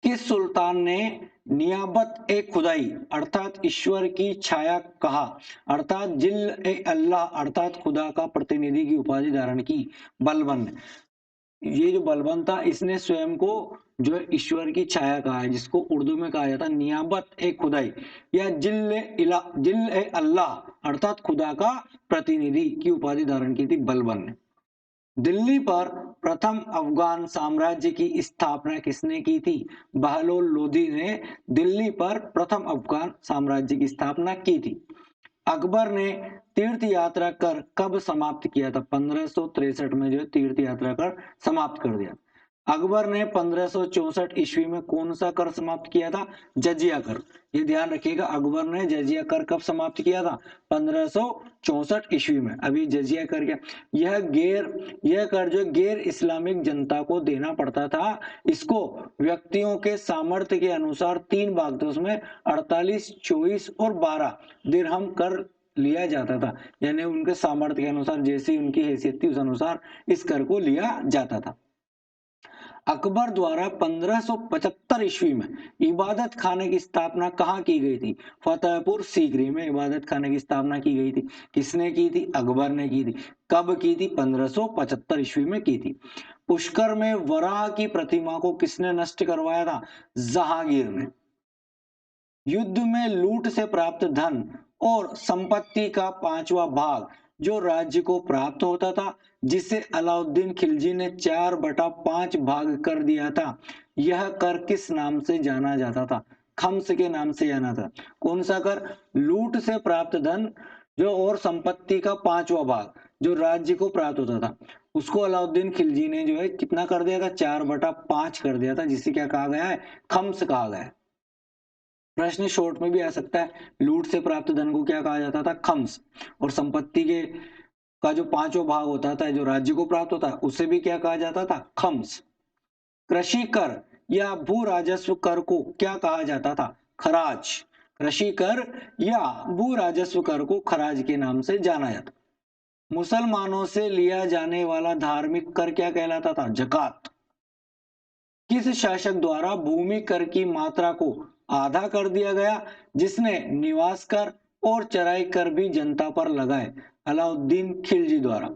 किस सुल्तान ने नियाबत ए खुदाई अर्थात ईश्वर की छाया कहा अर्थात जिल ए अल्लाह अर्थात खुदा का प्रतिनिधि की उपाधि धारण की? बलबन ने। ये जो बलबन था इसने स्वयं को जो है ईश्वर की छाया कहा है, जिसको उर्दू में कहा जाता है नियाबत ए खुदाई या जिल ए अल्लाह अर्थात खुदा का प्रतिनिधि की उपाधि धारण की थी बलबन ने। दिल्ली पर प्रथम अफगान साम्राज्य की स्थापना किसने की थी? बहलोल लोदी ने दिल्ली पर प्रथम अफगान साम्राज्य की स्थापना की थी। अकबर ने तीर्थ यात्रा कर कब समाप्त किया था? 1563 में जो है तीर्थ यात्रा कर समाप्त कर दिया। अकबर ने 1564 ईस्वी में कौन सा कर समाप्त किया था? जजिया कर। ये ध्यान रखिएगा, अकबर ने जजिया कर कब समाप्त किया था? 1564 ईस्वी में। अभी जजिया कर क्या? यह कर जो गैर इस्लामिक जनता को देना पड़ता था। इसको व्यक्तियों के सामर्थ्य के अनुसार 3 भाग थे, उसमें 48, 24 और 12 दिरहम कर लिया जाता था। यानी उनके सामर्थ्य के अनुसार, जैसी उनकी हैसियत थी उस अनुसार इस कर को लिया जाता था। अकबर द्वारा 1575 ईस्वी में इबादत खाने की स्थापना कहाँ की गई थी? फतेहपुर सीकरी में इबादत खाने की स्थापना की गई थी। किसने की थी? अकबर ने की थी। कब की थी? 1575 ईस्वी में की थी। पुष्कर में वराह की प्रतिमा को किसने नष्ट करवाया था? जहांगीर ने। युद्ध में लूट से प्राप्त धन और संपत्ति का 5वां भाग जो राज्य को प्राप्त होता था, जिसे अलाउद्दीन खिलजी ने 4/5 भाग कर दिया था, यह कर किस नाम से जाना जाता था? खम्स के नाम से जाना था। कौन सा कर? लूट से प्राप्त धन जो और संपत्ति का 5वां भाग जो राज्य को प्राप्त होता था, उसको अलाउद्दीन खिलजी ने जो है कितना कर दिया था? 4/5 कर दिया था, जिसे क्या कहा गया है? खम्स कहा गया है। प्रश्न शॉर्ट में भी आ सकता है। लूट से प्राप्त धन को क्या कहा जाता था? खम्स। और संपत्ति के का जो 5वां भाग होता था जो राज्य को प्राप्त होता है, उसे भी क्या कहा जाता था? खम्स। कृषि कर या भू राजस्व कर को क्या कहा जाता था? खराज। कृषि कर या भू राजस्व कर को खराज के नाम से जाना जाता। मुसलमानों से लिया जाने वाला धार्मिक कर क्या कहलाता था? जकात। किस शासक द्वारा भूमि कर की मात्रा को आधा कर दिया गया, जिसने निवास कर और चराई कर भी जनता पर लगाए? अलाउद्दीन खिलजी द्वारा।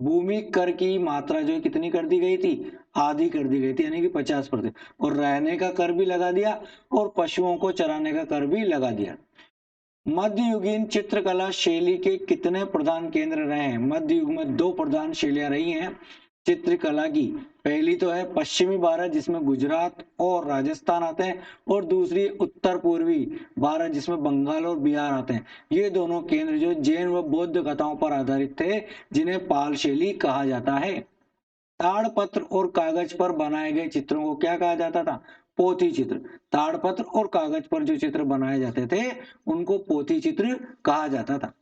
भूमि कर की मात्रा जो कितनी कर दी गई थी? आधी कर दी गई थी, यानी कि 50%। और रहने का कर भी लगा दिया और पशुओं को चराने का कर भी लगा दिया। मध्ययुगीन चित्रकला शैली के कितने प्रधान केंद्र रहे हैं? मध्य युग में 2 प्रधान शैलियां रही हैं चित्रकला की। पहली तो है पश्चिमी भारत जिसमें गुजरात और राजस्थान आते हैं, और दूसरी उत्तर पूर्वी भारत जिसमें बंगाल और बिहार आते हैं। ये दोनों केंद्र जो जैन व बौद्ध कथाओं पर आधारित थे, जिन्हें पाल शैली कहा जाता है। ताड़पत्र और कागज पर बनाए गए चित्रों को क्या कहा जाता था? पोथी चित्र। ताड़पत्र और कागज पर जो चित्र बनाए जाते थे उनको पोथी चित्र कहा जाता था।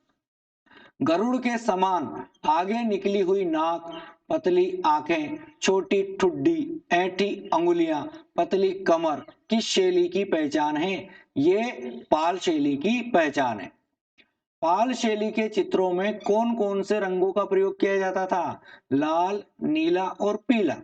गरुड़ के समान आगे निकली हुई नाक, पतली आंखें, छोटी ठुड्डी, ऐंठी अंगुलियां, पतली कमर किस शैली की पहचान है? ये पाल शैली की पहचान है। पाल शैली के चित्रों में कौन कौन से रंगों का प्रयोग किया जाता था? लाल, नीला और पीला।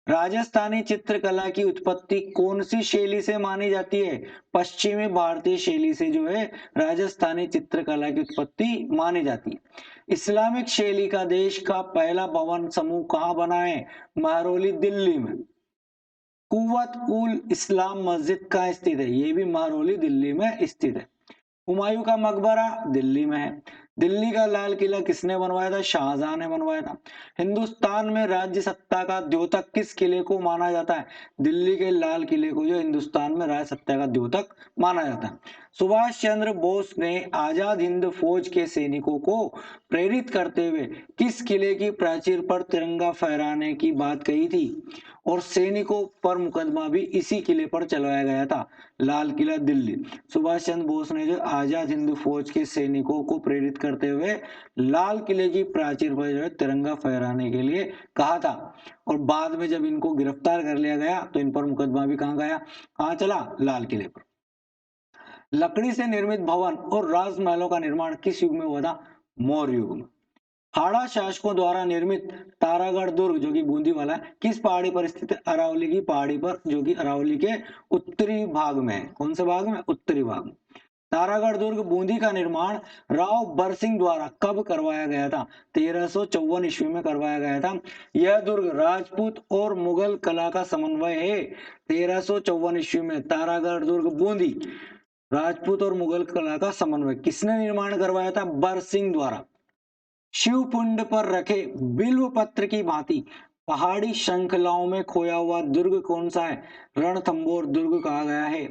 राजस्थानी चित्रकला की उत्पत्ति कौन सी शैली से मानी जाती है? पश्चिमी भारतीय शैली से जो है राजस्थानी चित्रकला की उत्पत्ति मानी जाती है। इस्लामिक शैली का देश का पहला भवन समूह कहाँ बना है? महरौली, दिल्ली में। कुव्वत उल इस्लाम मस्जिद कहाँ स्थित है? ये भी महरौली, दिल्ली में स्थित है। हुमायूं का मकबरा दिल्ली में है। दिल्ली का लाल किला किसने बनवाया था? शाहजहां ने बनवाया था। हिंदुस्तान में राज्य सत्ता का द्योतक किस किले को माना जाता है? दिल्ली के लाल किले को जो हिंदुस्तान में राज्य सत्ता का द्योतक माना जाता है। सुभाष चंद्र बोस ने आजाद हिंद फौज के सैनिकों को प्रेरित करते हुए किस किले की प्राचीर पर तिरंगा फहराने की बात कही थी? और सैनिकों पर मुकदमा भी इसी किले पर चलाया गया था, लाल किला दिल्ली। सुभाष चंद्र बोस ने जो आजाद हिंद फौज के सैनिकों को प्रेरित करते हुए लाल किले की प्राचीर पर जो है तिरंगा फहराने के लिए कहा था। और बाद में जब इनको गिरफ्तार कर लिया गया तो इन पर मुकदमा भी कहाँ गया, कहाँ चला? लाल किले पर। लकड़ी से निर्मित भवन और राजमहलों का निर्माण किस युग में हुआ था? मौर्य युग में। हाड़ा शासकों द्वारा निर्मित तारागढ़ दुर्ग जो कि बूंदी वाला है, किस पहाड़ी पर स्थित है? अरावली की पहाड़ी पर, जो कि अरावली के उत्तरी भाग में है। कौन से भाग में? उत्तरी भाग में। तारागढ़ दुर्ग बूंदी का निर्माण राव बरसिंह द्वारा कब करवाया गया था? 1354 ईस्वी में करवाया गया था। यह दुर्ग राजपूत और मुगल कला का समन्वय है। 1354 ईस्वी में तारागढ़ दुर्ग बूंदी राजपूत और मुगल कला का समन्वय किसने निर्माण करवाया था? बरसिंह द्वारा। शिवकुंड पर रखे बिल्व पत्र की भांति पहाड़ी श्रृंखलाओं में खोया हुआ दुर्ग कौन सा है? रणथंबोर दुर्ग कहा गया है।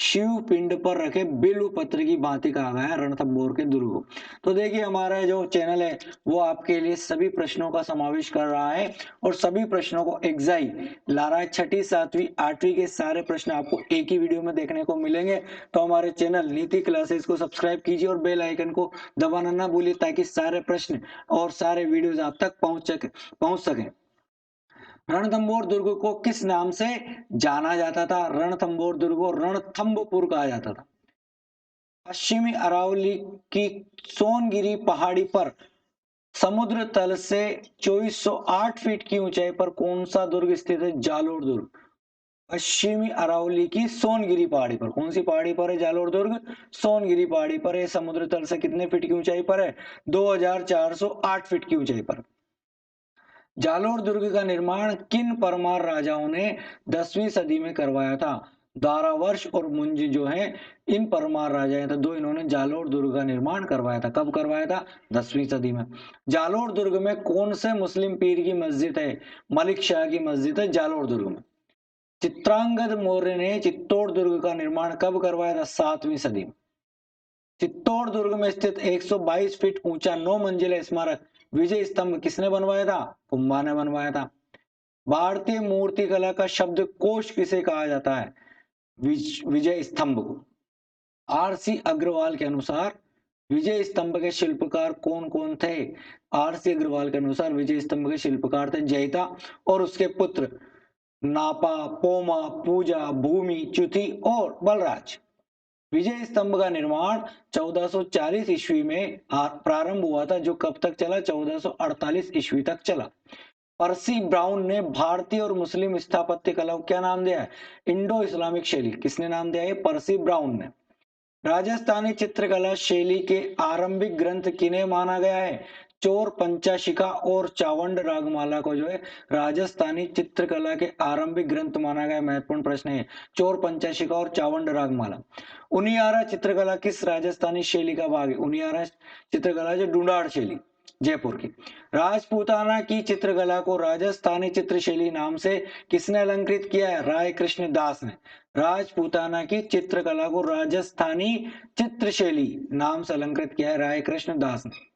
शिव पिंड पर रखे बिल्व पत्र की भांति कहा गया है रणथंबोर के दुर्ग को। तो देखिए हमारा जो चैनल है वो आपके लिए सभी प्रश्नों का समावेश कर रहा है और सभी प्रश्नों को एग्जाई ला रहा है। छठी, सातवीं, आठवीं के सारे प्रश्न आपको एक ही वीडियो में देखने को मिलेंगे। तो हमारे चैनल नीति क्लासेस को सब्सक्राइब कीजिए और बेल आइकन को दबाना ना भूलिए ताकि सारे प्रश्न और सारे वीडियोस आप तक पहुंच सके। रणथंबोर दुर्ग को किस नाम से जाना जाता था? रणथंबोर दुर्ग को रणथंबपुर कहा जाता था। पश्चिमी अरावली की सोनगिरी पहाड़ी पर समुद्र तल से 2408 फीट की ऊंचाई पर कौन सा दुर्ग स्थित है? जालोर दुर्ग। पश्चिमी अरावली की सोनगिरी पहाड़ी पर, कौन सी पहाड़ी पर है जालोर दुर्ग? सोनगिरी पहाड़ी पर है। समुद्र तल से कितने फीट की ऊंचाई पर है? 2408 फीट की ऊंचाई पर। जालोर दुर्ग का निर्माण किन परमार राजाओं ने 10वीं सदी में करवाया था? दारावर्ष और मुंज जो है इन परमार राजा हैं, तो दो इन्होंने जालोर दुर्ग का निर्माण करवाया था। कब करवाया था? 10वीं सदी में। जालोर दुर्ग में कौन से मुस्लिम पीर की मस्जिद है? मलिक शाह की मस्जिद है जालोर दुर्ग में। चित्रांगद मौर्य ने चित्तौड़ दुर्ग का निर्माण कब करवाया था? 7वीं सदी में। चित्तौड़ दुर्ग में स्थित 122 फीट ऊंचा 9 मंजिला स्मारक विजय स्तंभ किसने बनवाया था? कुंभा ने बनवाया था। भारतीय मूर्ति कला का शब्द कोश किसे कहा जाता है? विजय स्तंभ को। आरसी अग्रवाल के अनुसार विजय स्तंभ के शिल्पकार कौन कौन थे? आरसी अग्रवाल के अनुसार विजय स्तंभ के शिल्पकार थे जयता और उसके पुत्र नापा, पोमा, पूजा, भूमि, च्युति और बलराज। विजय स्तंभ का निर्माण 1440 ईस्वी में प्रारंभ हुआ था, जो कब तक चला? 1448 ईस्वी तक चला। पर्सी ब्राउन ने भारतीय और मुस्लिम स्थापत्य कला को क्या नाम दिया है? इंडो इस्लामिक शैली। किसने नाम दिया है? पर्सी ब्राउन ने। राजस्थानी चित्रकला शैली के आरंभिक ग्रंथ किन्हें माना गया है? चोर पंचाशिका और चावंड रागमाला को जो है राजस्थानी चित्रकला के आरंभिक ग्रंथ माना गया। महत्वपूर्ण प्रश्न है, चोर पंचाशिका और चावंड रागमाला। उनियारा चित्रकला किस राजस्थानी शैली का भाग है? उनियारा चित्रकला जो ढूंढाड़ शैली जयपुर की। राजपूताना की चित्रकला को राजस्थानी चित्रशैली नाम से किसने अलंकृत किया है? राय कृष्ण दास ने। राजपूताना की चित्रकला को राजस्थानी चित्रशैली नाम से अलंकृत किया है राय कृष्ण दास ने।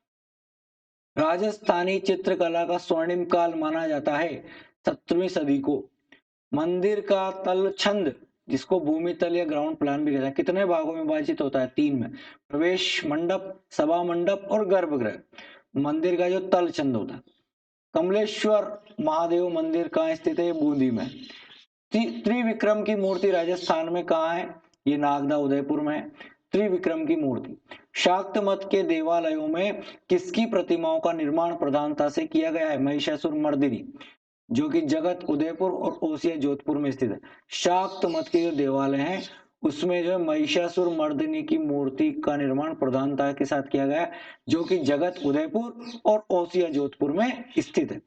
राजस्थानी चित्रकला का स्वर्णिम काल माना जाता है 17वीं सदी को। मंदिर का तल छंद, जिसको भूमि तल या ग्राउंड प्लान भी कहते हैं, कितने भागों में विभाजित होता है? 3 में। प्रवेश मंडप, सभा मंडप और गर्भगृह। मंदिर का जो तल छंद होता है। कमलेश्वर महादेव मंदिर कहाँ स्थित है? बूंदी में। त्रिविक्रम की मूर्ति राजस्थान में कहाँ है? ये नागदा उदयपुर में है त्रिविक्रम की मूर्ति। शाक्त मत के देवालयों में किसकी प्रतिमाओं का निर्माण प्रधानता से किया गया है? महिषासुर मर्दिनी, जो कि जगत उदयपुर और ओसिया जोधपुर में स्थित है। शाक्त मत के जो देवालय हैं उसमें जो महिषासुर मर्दिनी की मूर्ति का निर्माण प्रधानता के साथ किया गया है, जो कि जगत उदयपुर और ओसिया जोधपुर में स्थित है।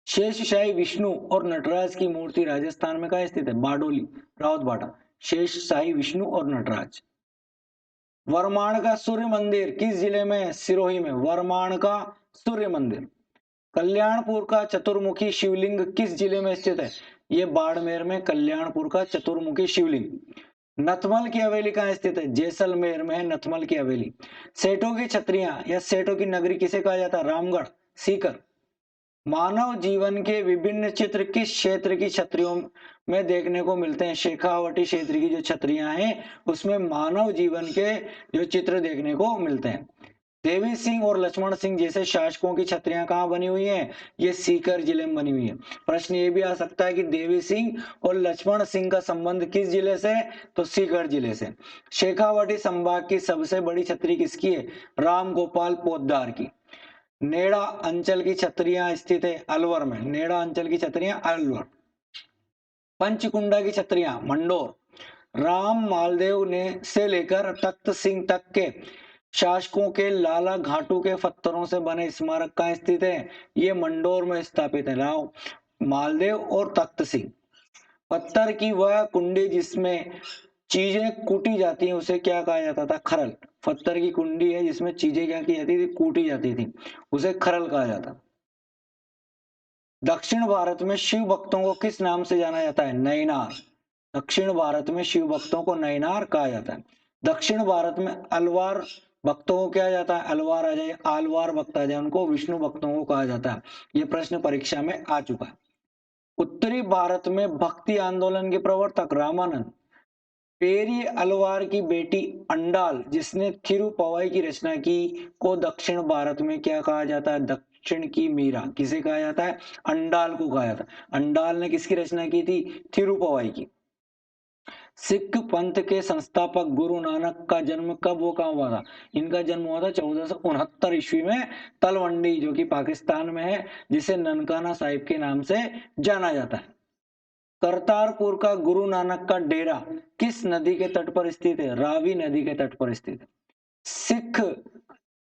शेषशाही विष्णु और नटराज की मूर्ति राजस्थान में कहाँ स्थित है? बारडोली, रावतबाड़ा। शेषशाही विष्णु और नटराज। वरमाण का सूर्य मंदिर किस जिले में है? सिरोही में। वरमाण का सूर्य मंदिर। कल्याणपुर का चतुर्मुखी शिवलिंग किस जिले में स्थित है? ये बाड़मेर में कल्याणपुर का चतुर्मुखी शिवलिंग। नथमल की हवेली कहाँ स्थित है? जैसलमेर में है नथमल की हवेली। सेठों की छतरियां या सेठों की नगरी किसे कहा जाता है? रामगढ़, सीकर। मानव जीवन के विभिन्न चित्र किस क्षेत्र की छतरियों में देखने को मिलते हैं? शेखावटी क्षेत्र की जो छतरियां हैं उसमें मानव जीवन के जो चित्र देखने को मिलते हैं। देवी सिंह और लक्ष्मण सिंह जैसे शासकों की छतरियां कहाँ बनी हुई हैं? ये सीकर जिले में बनी हुई है। प्रश्न ये भी आ सकता है कि देवी सिंह और लक्ष्मण सिंह का संबंध किस जिले से? तो सीकर जिले से। शेखावाटी संभाग की सबसे बड़ी छतरी किसकी है? राम गोपाल पोद्दार की। नेड़ा अंचल की छतरियां स्थित है अलवर में। नेड़ा अंचल की छतरियां अलवर। पंचकुंडा की छतरियां मंडोर। राम मालदेव ने से लेकर तख्त सिंह तक के शासकों के लाला घाटू के पत्थरों से बने स्मारक कहाँ स्थित है? ये मंडोर में स्थापित है। राव मालदेव और तख्त सिंह। पत्थर की वह कुंडी जिसमें चीजें कूटी जाती हैं उसे क्या कहा जाता था? खरल। पत्थर की कुंडी है जिसमें चीजें क्या की जाती थी? कूटी जाती थी, उसे खरल कहा जाता। दक्षिण भारत में शिव भक्तों को किस नाम से जाना जाता है? नैनार। दक्षिण भारत में शिव भक्तों को नैनार कहा जाता है। दक्षिण भारत में अलवार भक्तों को क्या जाता है? अलवार आ जाए, आलवार भक्त आ जाए उनको विष्णु भक्तों को कहा जाता है। ये प्रश्न परीक्षा में आ चुका है। उत्तरी भारत में भक्ति आंदोलन के प्रवर्तक रामानंद। पेरी अलवार की बेटी अंडाल जिसने थिरुपवई की रचना की को दक्षिण भारत में क्या कहा जाता है? दक्षिण की मीरा। किसे कहा जाता है? अंडाल को कहा जाता है। अंडाल ने किसकी रचना की थी? थिरुपवई की। सिख पंथ के संस्थापक गुरु नानक का जन्म कब वो कहाँ हुआ था? इनका जन्म हुआ था 1469 ईस्वी में तलवंडी जो कि पाकिस्तान में है, जिसे ननकाना साहिब के नाम से जाना जाता है। करतारपुर का गुरु नानक का डेरा किस नदी के तट पर स्थित है? रावी नदी के तट पर स्थित है। सिख,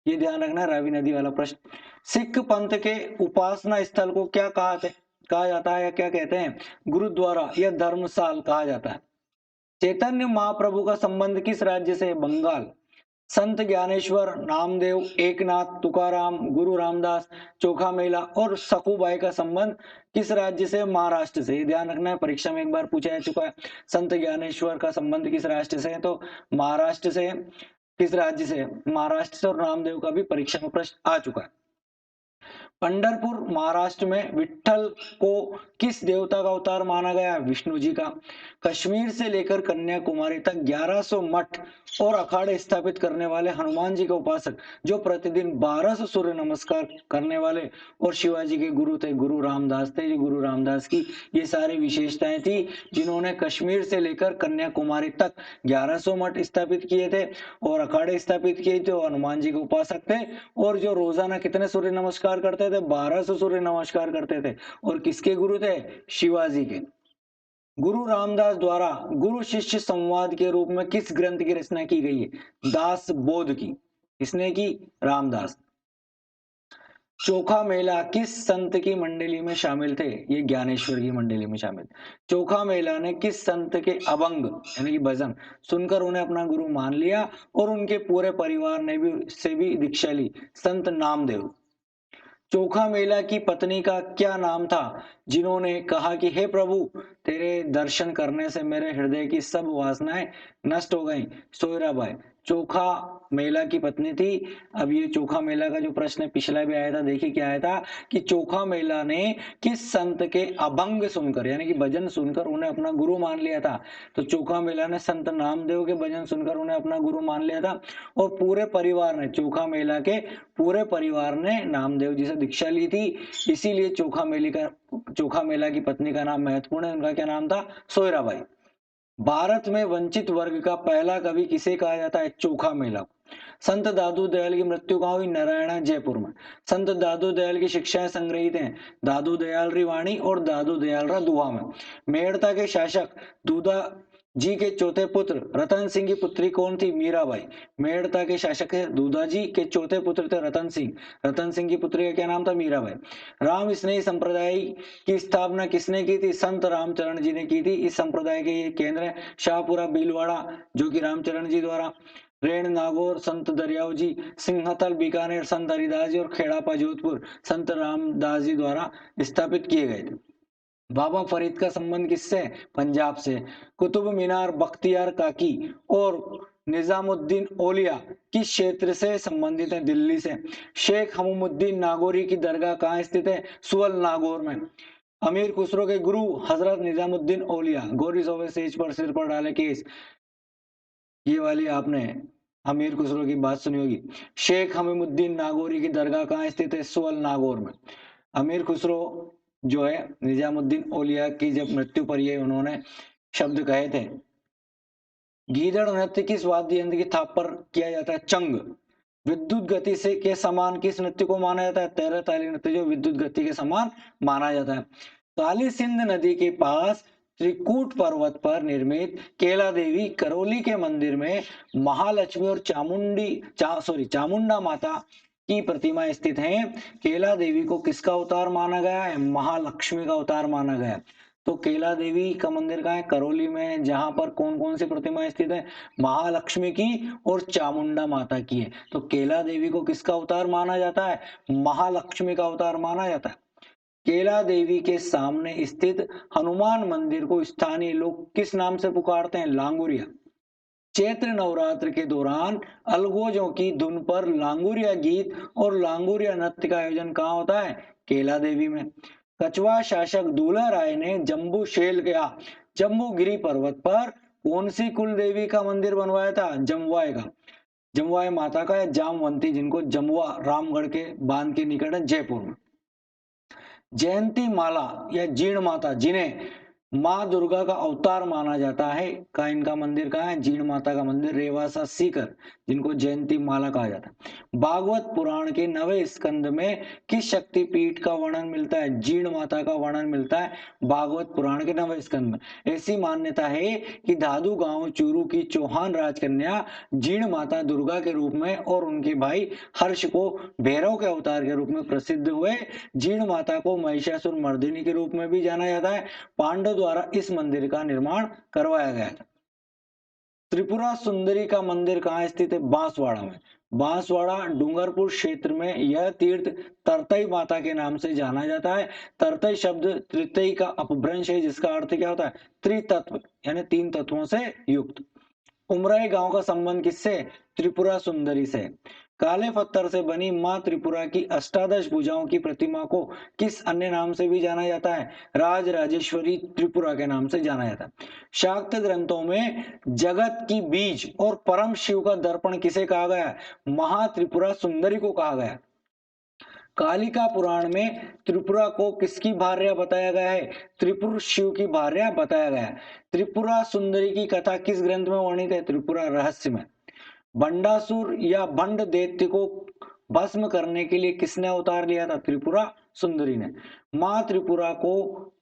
ये ध्यान रखना रावी नदी वाला प्रश्न। सिख पंथ के उपासना स्थल को क्या कहा जाता है या क्या कहते हैं? गुरुद्वारा या धर्मशाल कहा जाता है। चैतन्य महाप्रभु का संबंध किस राज्य से? बंगाल। संत ज्ञानेश्वर, नामदेव, एकनाथ, तुकाराम, गुरु रामदास, चोखा मेला और सखुबाई का संबंध किस राज्य से? महाराष्ट्र से। ध्यान रखना है, परीक्षा में एक बार पूछा जा चुका है। संत ज्ञानेश्वर का संबंध किस राष्ट्र से है? तो महाराष्ट्र से। किस राज्य से? महाराष्ट्र से। और नामदेव का भी परीक्षा में प्रश्न आ चुका है। पंढरपुर महाराष्ट्र में विट्ठल को किस देवता का अवतार माना गया? विष्णु जी का। कश्मीर से लेकर कन्याकुमारी तक 1100 मठ और अखाड़े स्थापित करने वाले हनुमान जी के उपासक जो प्रतिदिन 1200 सूर्य नमस्कार करने वाले और शिवाजी के गुरु थे, गुरु रामदास थे। जी गुरु रामदास की ये सारी विशेषताएं थी जिन्होंने कश्मीर से लेकर कन्याकुमारी तक 1100 मठ स्थापित किए थे और अखाड़े स्थापित किए थे। हनुमान जी के उपासक थे और जो रोजाना कितने सूर्य नमस्कार करते थे? 1200 सूर्य नमस्कार करते थे। और किसके गुरु थे? शिवाजी के। गुरु रामदास द्वारा गुरु शिष्य संवाद के रूप में किस ग्रंथ की रचना की गई है? दास बोध की। किसने की? रामदास। चोखा मेला किस संत की मंडली में शामिल थे? ये ज्ञानेश्वर की मंडली में शामिल। चोखा मेला ने किस संत के अभंग यानी कि भजन सुनकर उन्हें अपना गुरु मान लिया और उनके पूरे परिवार ने भी दीक्षा ली? संत नामदेव। चोखा मेला की पत्नी का क्या नाम था जिन्होंने कहा कि हे प्रभु, तेरे दर्शन करने से मेरे हृदय की सब वासनाएं नष्ट हो गईं? सोयराबाई। चोखा मेला की पत्नी थी। अब ये चोखा मेला का जो प्रश्न है पिछला भी आया था, देखिए क्या आया था कि चोखा मेला ने किस संत के अभंग सुनकर यानी कि भजन सुनकर उन्हें अपना गुरु मान लिया था? तो चोखा मेला ने संत नामदेव के भजन सुनकर उन्हें अपना गुरु मान लिया था और पूरे परिवार ने, चोखा मेला के पूरे परिवार ने नामदेव जी से दीक्षा ली थी। इसीलिए चोखा मेला की पत्नी का नाम महत्वपूर्ण है। उनका क्या नाम था? सोयराबाई। भारत में वंचित वर्ग का पहला कवि किसे कहा जाता है? चोखा मेला। संत दादू दयाल की मृत्यु कहाँ हुई? नारायणा जयपुर में। संत दादू दयाल की शिक्षाएं संग्रहित हैं दादू दयाल री वाणी और दादू दयाल रा दुहा में। मेड़ता के शासक दूधा जी के चौथे पुत्र रतन सिंह की पुत्री कौन थी? मीराबाई। मेड़ता के शासक दूधा जी के चौथे पुत्र थे रतन सिंह। रतन सिंह की पुत्री का क्या नाम था? मीराबाई। राम स्नेही संप्रदाय की स्थापना किसने की थी? संत रामचरण जी ने की थी। इस संप्रदाय के ये केंद्र है शाहपुरा भीलवाड़ा जो कि रामचरण जी द्वारा। रेण नागौर संत दरियाव जी, सिंहतल बीकानेर संत हरिदास जी और खेड़ापा जोधपुर संत रामदास जी द्वारा स्थापित किए गए थे। बाबा फरीद का संबंध किससे है? पंजाब से। कुतुब मीनार, बख्तियार काकी और निजामुद्दीन औलिया किस क्षेत्र से संबंधित है? दिल्ली से। शेख हममुद्दीन नागौरी की दरगाह कहाँ स्थित है? सुअल नागौर में। अमीर खुसरो के गुरु हजरत निजामुद्दीन औलिया, गोरी सोवे सेज पर सिर पर डाले केस, ये वाली आपने अमीर खुसरो की बात सुनी होगी। शेख हममुद्दीन नागौरी की दरगाह कहाँ स्थित है? सुअल नागौर में। अमीर खुसरो जो है निजामुद्दीन औलिया की जब मृत्यु पर ये उन्होंने शब्द कहे थे। गीदड़ नृत्य किस वाद्य यंत्र की थाप पर किया जाता है? चंग। विद्युत गति से के समान किस नृत्य को माना जाता है? तेरह ताली नृत्य जो विद्युत गति के समान माना जाता है। काली सिंध नदी के पास त्रिकूट पर्वत पर निर्मित केला देवी करौली के मंदिर में महालक्ष्मी और चामुंडा माता की प्रतिमा स्थित है। केला देवी को किसका अवतार माना गया है? महालक्ष्मी का अवतार माना गया है। तो केला देवी का मंदिर कहाँ है? करौली में। जहां पर कौन कौन सी प्रतिमा स्थित है? महालक्ष्मी की और चामुंडा माता की है। तो केला देवी को किसका अवतार माना जाता है? महालक्ष्मी का अवतार माना जाता है। केला देवी के सामने स्थित हनुमान मंदिर को स्थानीय लोग किस नाम से पुकारते हैं? लांगुरिया। चैत्र नवरात्र के दौरान अलगोजों की धुन पर लांगुरिया गीत और लांगुरिया नृत्य का आयोजन कहाँ होता है? केला देवी में। कछवा शासक दूल्हा राय ने जम्बूगिरी पर्वत पर कौन सी कुल देवी का मंदिर बनवाया था? जमवाय का। जमवाय माता का या जामवंती, जिनको जमुआ रामगढ़ के बांध के निकट है जयपुर में। जयंती माला या जीण माता, जिन्हें माँ दुर्गा का अवतार माना जाता है, का इनका मंदिर कहाँ है? जीण माता का मंदिर रेवासा सीकर, जिनको जयंती माला कहा जाता है। भागवत पुराण के 9वें स्कंद में किस शक्तिपीठ का वर्णन मिलता है? जीण माता का वर्णन मिलता है भागवत पुराण के 9वें स्कंद में। ऐसी मान्यता है कि धाधु गांव चूरू की चौहान राजकन्या जीण माता दुर्गा के रूप में और उनके भाई हर्ष को भैरव के अवतार के रूप में प्रसिद्ध हुए। जीण माता को महिषासुर मर्दिनी के रूप में भी जाना जाता है। पांडव द्वारा इस मंदिर का निर्माण करवाया गया था। त्रिपुरा सुंदरी का मंदिर कहाँ स्थित है? बांसवाड़ा में। बांसवाड़ा डूंगरपुर क्षेत्र में यह तीर्थ तरतई माता के नाम से जाना जाता है। तरतई शब्द त्रितई का अपभ्रंश है, जिसका अर्थ क्या होता है? त्रितत्व, यानी तीन तत्वों से युक्त। उमराई गांव का संबंध किससे? त्रिपुरा सुंदरी से। काले पत्थर से बनी मां त्रिपुरा की अष्टादश भुजाओं की प्रतिमा को किस अन्य नाम से भी जाना जाता है? राज राजेश्वरी त्रिपुरा के नाम से जाना जाता है। शाक्त ग्रंथों में जगत की बीज और परम शिव का दर्पण किसे कहा गया है? महात्रिपुरा सुंदरी को कहा गया है। कालिका पुराण में त्रिपुरा को किसकी भार्या बताया गया है? त्रिपुर शिव की भार्या बताया गया है। त्रिपुरा सुंदरी की कथा किस ग्रंथ में वर्णित है? त्रिपुरा रहस्य में। बंडासुर या भंड दैत्य को भस्म करने के लिए किसने अवतार लिया था? त्रिपुरा सुंदरी ने। मां त्रिपुरा को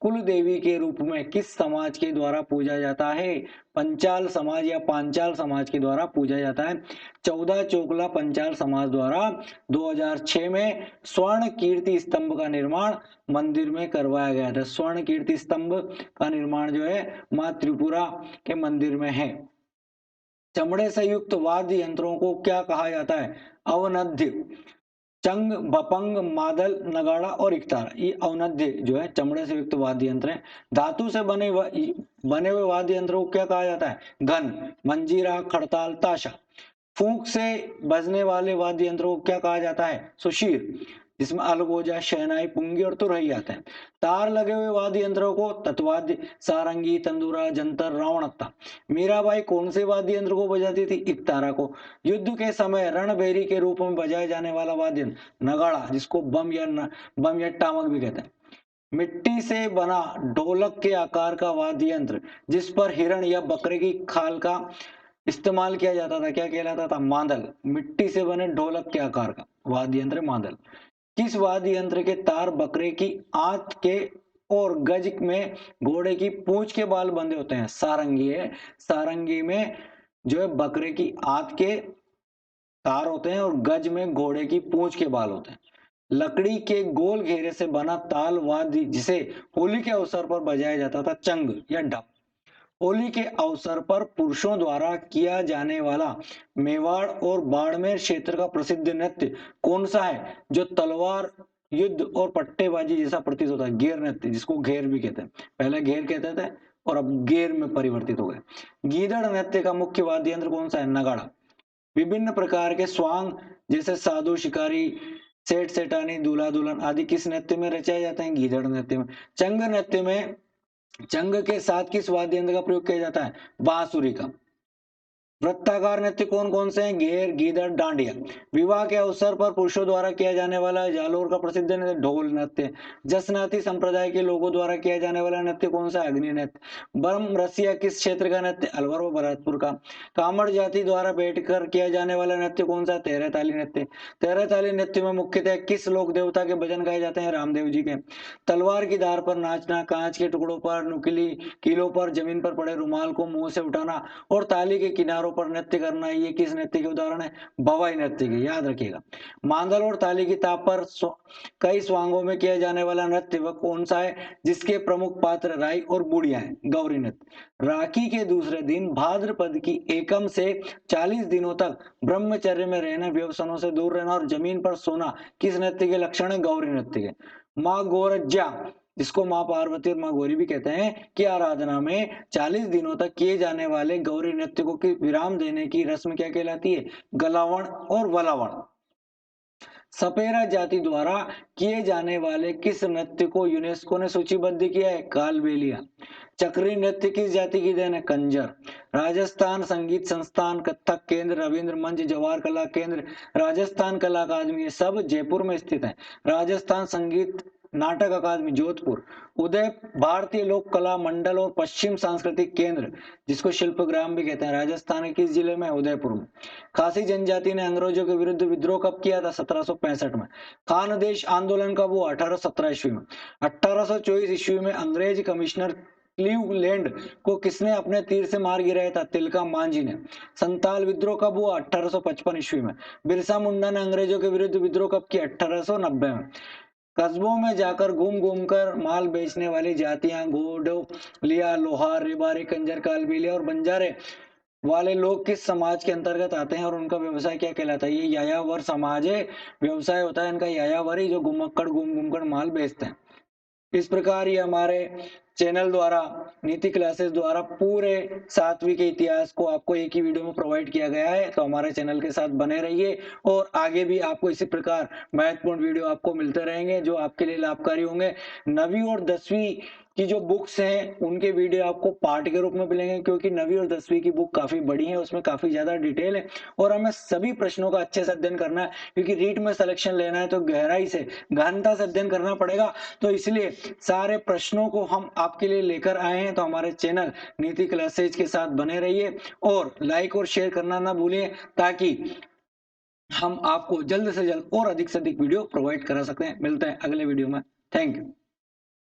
कुल देवी के रूप में किस समाज के द्वारा पूजा जाता है? पंचाल समाज या पांचाल समाज के द्वारा पूजा जाता है। 14 चोकला पंचाल समाज द्वारा 2006 में स्वर्ण कीर्ति स्तंभ का निर्माण मंदिर में करवाया गया था। स्वर्ण कीर्ति स्तंभ का निर्माण जो है मां त्रिपुरा के मंदिर में है। चमड़े से युक्त वाद्य यंत्रों को क्या कहा जाता है? अवनद्य। चंग, भपंग, मादल, नगाड़ा और इकतारा, ये अवनद्य जो है चमड़े से युक्त वाद्य यंत्र है। धातु से बने हुए वाद्य यंत्रों को क्या कहा जाता है? घन। मंजीरा, खड़ताल, ताशा। फूंक से बजने वाले वाद्य यंत्रों को क्या कहा जाता है? सुशीर, जिसमें अलगोजा, शहनाई, पुंगी और तुरही आते हैं। तार लगे हुए वाद्य यंत्रों को तत्वाद्य, सारंगी, तंदूरा, जंतर, रावणत्ता। मीराबाई कौन से वाद्य यंत्र को बजाती थी? इकतारा को। युद्ध के समय रणभेरी के रूप में बजाए जाने वाला वाद्य यंत्र नगाड़ा, जिसको बम या टामक भी कहते हैं। मिट्टी से बना ढोलक के आकार का वाद्य यंत्र जिस पर हिरण या बकरे की खाल का इस्तेमाल किया जाता था, क्या कहलाता था? मांदल। मिट्टी से बने ढोलक के आकार का वाद्य यंत्र मांदल। किस वाद्य यंत्र के तार बकरे की आंत के और गज में घोड़े की पूंछ के बाल बंधे होते हैं? सारंगी है। सारंगी में जो है बकरे की आंत के तार होते हैं और गज में घोड़े की पूंछ के बाल होते हैं। लकड़ी के गोल घेरे से बना ताल वाद्य जिसे होली के अवसर पर बजाया जाता था, चंग या ढप। होली के अवसर पर पुरुषों द्वारा किया जाने वाला मेवाड़ और बाड़मेर क्षेत्र का प्रसिद्ध नृत्य कौन सा है जो तलवार युद्ध और पट्टेबाजी जैसा प्रतीत होता है? घेर नृत्य, जिसको घेर भी कहते हैं। पहले घेर कहते थे और अब घेर में परिवर्तित हो गए। गीदड़ नृत्य का मुख्य वाद्य यंत्र कौन सा है? नगाड़ा। विभिन्न प्रकार के स्वांग जैसे साधु शिकारी, सेठ सेठानी, दूल्हा दुल्हन आदि किस नृत्य में रचाए जाते हैं? गीदड़ नृत्य में। चंग नृत्य में चंग के साथ किस वाद्य यंत्र का प्रयोग किया जाता है? बांसुरी का। वृत्ताकार नृत्य कौन कौन से हैं? घेर, गीदड़, डांडिया। विवाह के अवसर पर पुरुषों द्वारा किया जाने वाला जालोर का प्रसिद्ध नृत्य ढोल नृत्य। जसनाती संप्रदाय के लोगों द्वारा किया जाने वाला नृत्य कौन सा? अग्नि नृत्य। बर्म रसिया किस क्षेत्र का नृत्य? अलवर व भरतपुर का। कामड़ जाति द्वारा बैठकर किया जाने वाला नृत्य कौन सा? तेरह ताली नृत्य। तेरह ताली नृत्य में मुख्यतः किस लोक देवता के भजन गाए जाते हैं? रामदेव जी के। तलवार की धार पर नाचना, कांच के टुकड़ों पर, नुकीली कीलों पर, जमीन पर पड़े रुमाल को मुंह से उठाना और ताली के किनारों पर नृत्य करना, ये किस नृत्य के उदाहरण है? भवाई नृत्य के, याद रखिएगा। मांदल और ताली की ताप पर कई स्वांगों में किया जाने वाला नृत्य वह कौन सा है जिसके प्रमुख पात्र राई और बुढ़िया हैं? गौरी नृत्य। राखी के दूसरे दिन भाद्रपद की एकम से 40 दिनों तक ब्रह्मचर्य में रहना, व्यसनों से दूर रहना और जमीन पर सोना किस नृत्य के लक्षण है? गौरी नृत्य के। माँ गोरज्जा, जिसको माँ पार्वती और माँ गौरी भी कहते हैं, की आराधना में 40 दिनों तक किए जाने वाले गौरी नृत्य को विराम देने की रस्म क्या कहलाती है? गलावण और वलावण। सपेरा जाति द्वारा किए जाने वाले किस नृत्य को यूनेस्को ने सूचीबद्ध किया है? कालबेलिया। चक्री नृत्य किस जाति की देन है? कंजर। राजस्थान संगीत संस्थान, कथक केंद्र, रविंद्र मंच, जवाहर कला केंद्र, राजस्थान कला अकादमी, ये सब जयपुर में स्थित है। राजस्थान संगीत नाटक अकादमी जोधपुर। उदय भारतीय लोक कला मंडल और पश्चिम सांस्कृतिक केंद्र, जिसको शिल्पग्राम भी कहते हैं, राजस्थान के किस जिले में? उदयपुर में। खासी जनजाति ने अंग्रेजों के विरुद्ध विद्रोह कब किया था? 1765 में। खानदेश आंदोलन कब हुआ? 1817 ईस्वी में। 1824 ईस्वी में अंग्रेज कमिश्नर क्लीवलैंड को किसने अपने तीर से मार गिराया था? तिलका मांझी ने। संताल विद्रोह कब हुआ? 1855 ईस्वी में। बिरसा मुंडा ने अंग्रेजों के विरुद्ध विद्रोह कब किया? 1890 में। कस्बों में जाकर घूम घूम कर माल बेचने वाली जातियां घोड़ो लिया, लोहार, रेबारी, कंजर, कालबेलिया और बंजारे वाले लोग किस समाज के अंतर्गत आते हैं और उनका व्यवसाय क्या कहलाता है? ये यायावर समाज है, व्यवसाय होता है इनका यायावरी, जो घुमक्कड़ घूम घूम कर माल बेचते हैं। इस प्रकार ये हमारे चैनल द्वारा, नीति क्लासेस द्वारा पूरे 7वीं के इतिहास को आपको एक ही वीडियो में प्रोवाइड किया गया है। तो हमारे चैनल के साथ बने रहिए और आगे भी आपको इसी प्रकार महत्वपूर्ण वीडियो आपको मिलते रहेंगे जो आपके लिए लाभकारी होंगे। 9वीं और 10वीं की जो बुक्स हैं उनके वीडियो आपको पार्ट के रूप में मिलेंगे, क्योंकि 9वीं और 10वीं की बुक काफी बड़ी है, उसमें काफी ज्यादा डिटेल है और हमें सभी प्रश्नों का अच्छे से अध्ययन करना है, क्योंकि रीट में सिलेक्शन लेना है तो गहराई से, गहनता से अध्ययन करना पड़ेगा। तो इसलिए सारे प्रश्नों को हम आपके लिए लेकर आए हैं। तो हमारे चैनल नीति क्लासेज के साथ बने रहिए और लाइक और शेयर करना ना भूलिए, ताकि हम आपको जल्द से जल्द और अधिक से अधिक वीडियो प्रोवाइड करा सकते हैं। मिलते हैं अगले वीडियो में। Thank you.